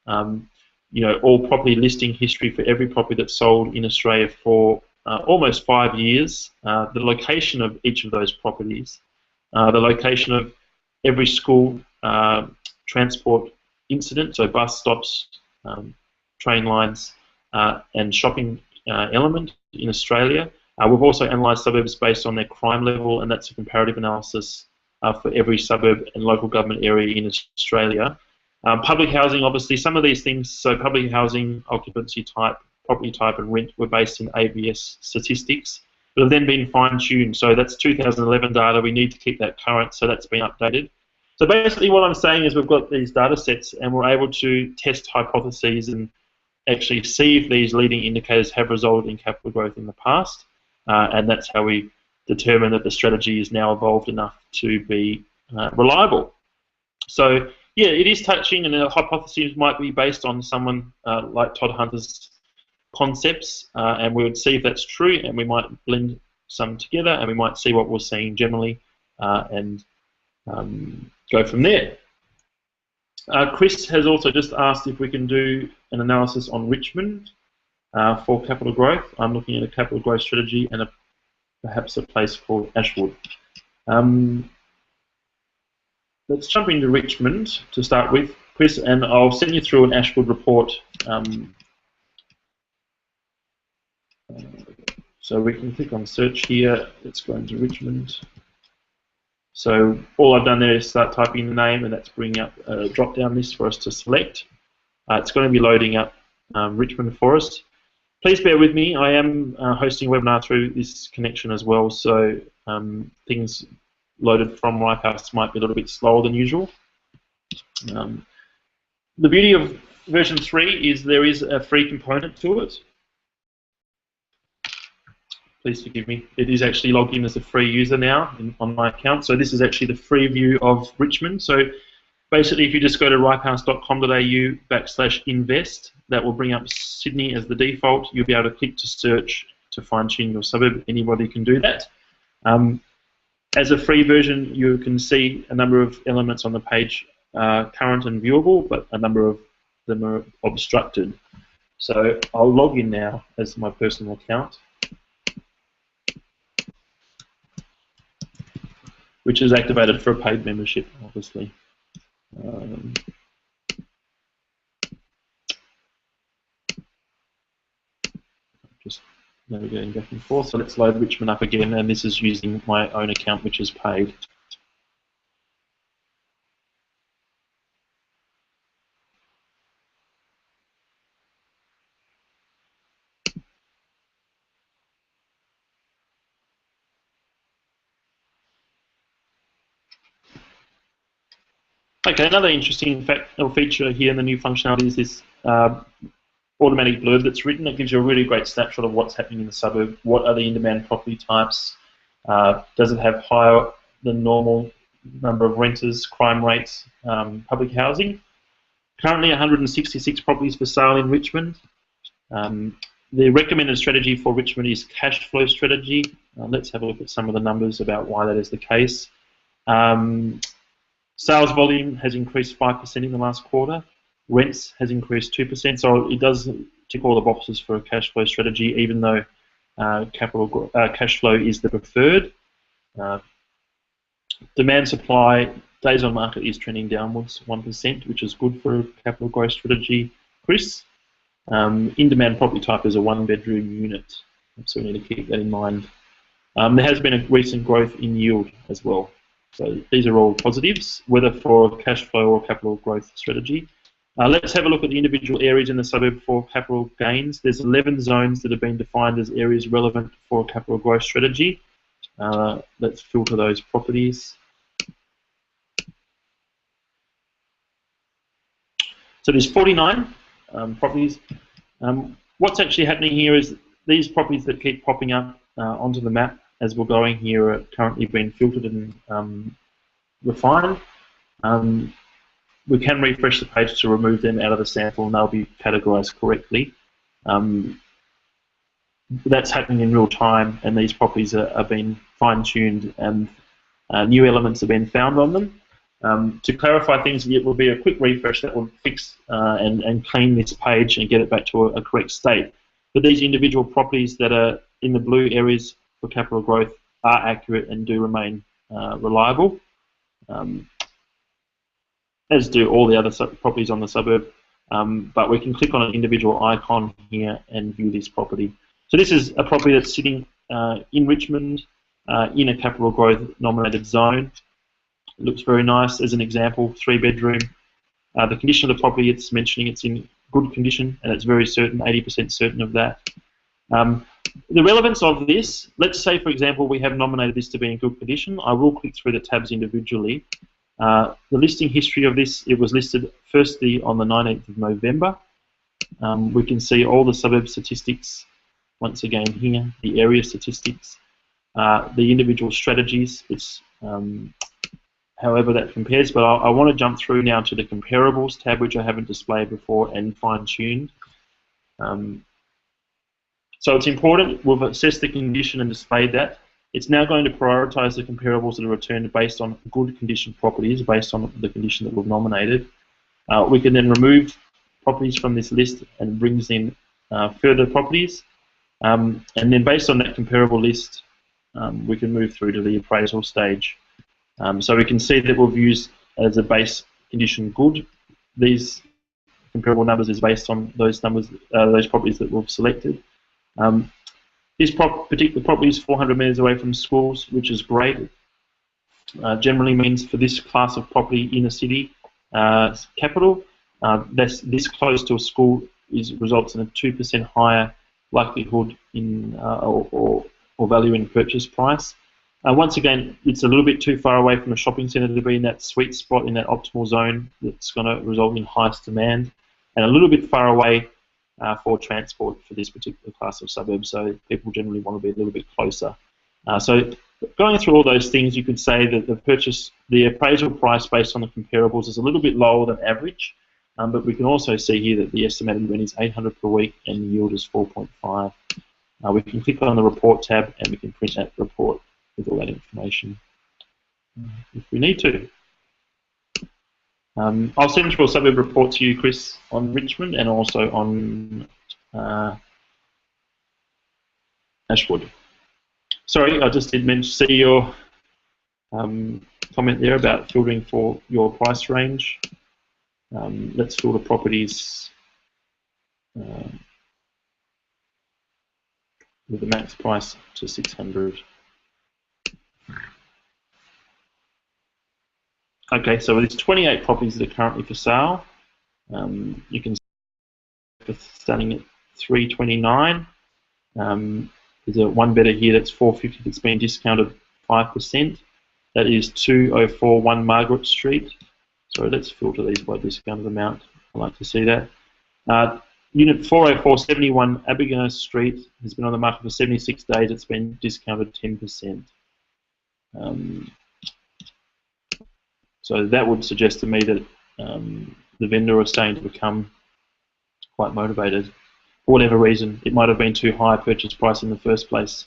You know, all property listing history for every property that's sold in Australia for almost 5 years, the location of each of those properties, the location of every school transport incident, so bus stops, train lines, and shopping element in Australia. We've also analysed suburbs based on their crime level, and that's a comparative analysis for every suburb and local government area in Australia. Public housing, obviously, some of these things, so public housing, occupancy type, property type, and rent were based in ABS statistics, but have then been fine-tuned. So that's 2011 data. We need to keep that current, so that's been updated. So basically what I'm saying is we've got these data sets and we're able to test hypotheses and actually see if these leading indicators have resulted in capital growth in the past, and that's how we determine that the strategy is now evolved enough to be reliable. So yeah, it is touching, and the hypotheses might be based on someone like Todd Hunter's concepts, and we would see if that's true, and we might blend some together, and we might see what we're seeing generally, and go from there. Chris has also just asked if we can do an analysis on Richmond for capital growth. I'm looking at a capital growth strategy and perhaps a place called Ashwood. Let's jump into Richmond to start with, Chris, and I'll send you through an Ashwood report So we can click on search here. Let's go into Richmond. So all I've done there is start typing the name, and that's bringing up a drop-down list for us to select. It's going to be loading up Richmond for us. Please bear with me. I am hosting a webinar through this connection as well, so things loaded from RipeHouse might be a little bit slower than usual. The beauty of version 3 is there is a free component to it. Please forgive me. It is actually logged in as a free user now on my account. So this is actually the free view of Richmond. So basically, if you just go to ripehouse.com.au/invest, that will bring up Sydney as the default. You'll be able to click to search to fine-tune your suburb. Anybody can do that. As a free version, you can see a number of elements on the page current and viewable, but a number of them are obstructed. So I'll log in now as my personal account, which is activated for a paid membership, obviously. Just navigating back and forth. So let's load Richmond up again, and this is using my own account, which is paid. Okay, another interesting fact or feature here in the new functionality is this automatic blurb that's written. It gives you a really great snapshot of what's happening in the suburb. What are the in-demand property types? Does it have higher than normal number of renters, crime rates, public housing? Currently 166 properties for sale in Richmond. The recommended strategy for Richmond is cash flow strategy. Let's have a look at some of the numbers about why that is the case. Sales volume has increased 5% in the last quarter. Rents has increased 2%, so it does tick all the boxes for a cash flow strategy, even though cash flow is the preferred. Demand supply, days on market is trending downwards 1%, which is good for a capital growth strategy. Chris, in-demand property type is a one-bedroom unit, so we need to keep that in mind. There has been a recent growth in yield as well. So these are all positives, whether for cash flow or capital growth strategy. Let's have a look at the individual areas in the suburb for capital gains. There's 11 zones that have been defined as areas relevant for a capital growth strategy. Let's filter those properties. So there's 49 properties. What's actually happening here is these properties that keep popping up onto the map as we're going here are currently being filtered and refined. We can refresh the page to remove them out of the sample, and they'll be categorized correctly. That's happening in real time, and these properties are being fine-tuned, and new elements have been found on them. To clarify things, it will be a quick refresh that will fix and clean this page and get it back to a correct state. But these individual properties that are in the blue areas for capital growth are accurate and do remain reliable, as do all the other properties on the suburb. But we can click on an individual icon here and view this property. So this is a property that's sitting in Richmond in a capital growth nominated zone. It looks very nice. As an example, 3-bedroom. The condition of the property, it's mentioning it's in good condition, and it's very certain, 80% certain of that. The relevance of this, let's say for example we have nominated this to be in good condition. I will click through the tabs individually. The listing history of this, it was listed firstly on the 19th of November. We can see all the suburb statistics once again here, the area statistics, the individual strategies, it's however that compares, but I want to jump through now to the comparables tab, which I haven't displayed before and fine-tuned. So it's important, we've assessed the condition and displayed that. It's now going to prioritise the comparables that are returned based on good condition properties, based on the condition that we've nominated. We can then remove properties from this list and brings in further properties. And then based on that comparable list, we can move through to the appraisal stage. So we can see that we've used as a base condition good. These comparable numbers is based on those numbers, those properties that we've selected. This particular property is 400 metres away from schools, which is great. Generally means for this class of property in a city capital, this close to a school results in a 2% higher likelihood in or value in purchase price. Once again, it's a little bit too far away from a shopping centre to be in that sweet spot, in that optimal zone that's going to result in highest demand, and a little bit far away for transport for this particular class of suburbs, so people generally want to be a little bit closer. So going through all those things, you could say that the appraisal price based on the comparables is a little bit lower than average, but we can also see here that the estimated rent is $800 per week and the yield is 4.5. We can click on the report tab and we can print that report with all that information if we need to. I'll send through a suburb report to you, Chris, on Richmond and also on Ashwood. Sorry, I just did see your comment there about filtering for your price range. Let's filter properties with the max price to 600. Okay, so there's 28 properties that are currently for sale. You can see starting at 329. There's a one better here that's 450 that's been discounted 5%. That is 2041 Margaret Street. So let's filter these by discounted amount. I'd like to see that. Unit 40471 Abigail Street has been on the market for 76 days. It's been discounted 10%. So that would suggest to me that the vendor is starting to become quite motivated. For whatever reason, it might have been too high a purchase price in the first place.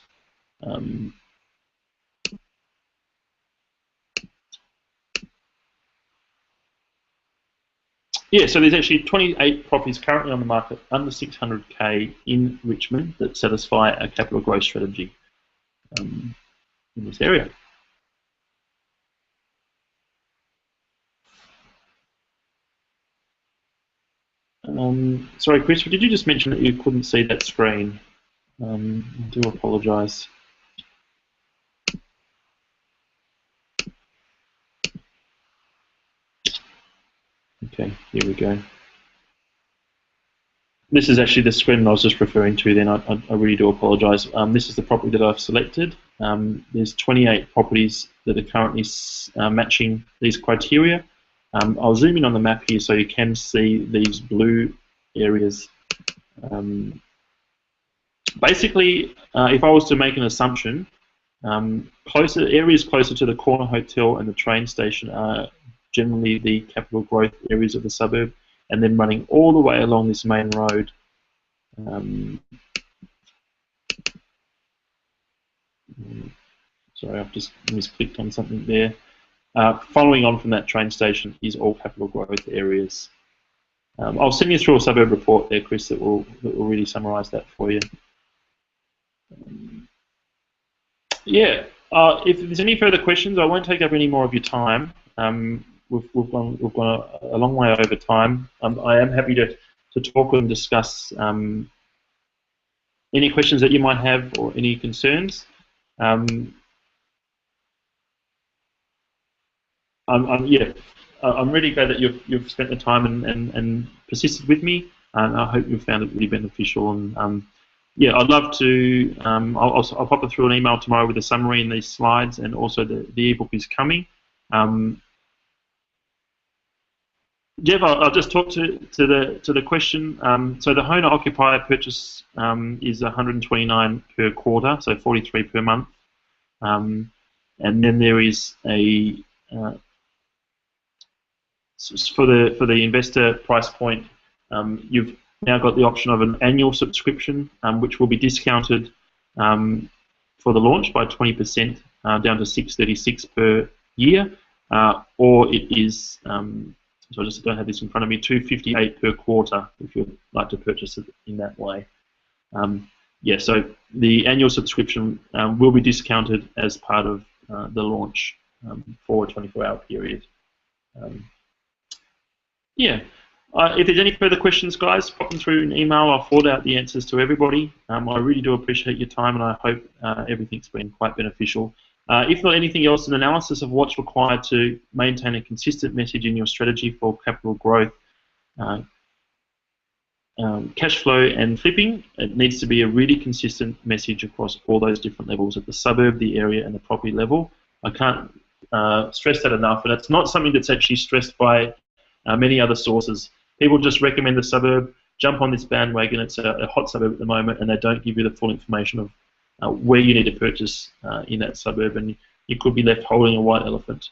Yeah, so there's actually 28 properties currently on the market under 600K in Richmond that satisfy a capital growth strategy in this area. Sorry, Chris, did you just mention that you couldn't see that screen? I do apologise. Okay, here we go. This is actually the screen I was just referring to then. I really do apologise. This is the property that I've selected. There's 28 properties that are currently matching these criteria. I'll zoom in on the map here so you can see these blue areas. Basically, if I was to make an assumption, areas closer to the corner hotel and the train station are generally the capital growth areas of the suburb, and then running all the way along this main road. Sorry, I've just misclicked on something there. Following on from that train station is all capital growth areas. I'll send you through a suburb report there, Chris, that will really summarise that for you. Yeah, if there's any further questions, I won't take up any more of your time. We've gone a long way over time. I am happy to talk and discuss any questions that you might have or any concerns. I'm really glad that you've spent the time and persisted with me, and I hope you've found it really beneficial. And yeah, I'd love to. I'll pop it through an email tomorrow with a summary and these slides, and also the ebook is coming. Jeff, I'll just talk to the question. So the owner occupier purchase is 129 per quarter, so 43 per month, and then there is a for the investor price point. You've now got the option of an annual subscription, which will be discounted for the launch by 20% down to $636 per year, or it is. So I just don't have this in front of me, $258 per quarter if you'd like to purchase it in that way. Yeah, so the annual subscription will be discounted as part of the launch for a 24-hour period. Yeah, If there's any further questions, guys, pop them through an email. I'll forward out the answers to everybody. I really do appreciate your time, and I hope everything's been quite beneficial. If not anything else, an analysis of what's required to maintain a consistent message in your strategy for capital growth, cash flow and flipping. It needs to be a really consistent message across all those different levels at the suburb, the area, and the property level. I can't stress that enough, and it's not something that's actually stressed by many other sources. People just recommend the suburb, jump on this bandwagon. It's a hot suburb at the moment, and they don't give you the full information of where you need to purchase in that suburb, and you could be left holding a white elephant,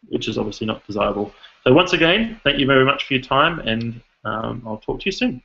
which is obviously not desirable. So once again, thank you very much for your time, and I'll talk to you soon.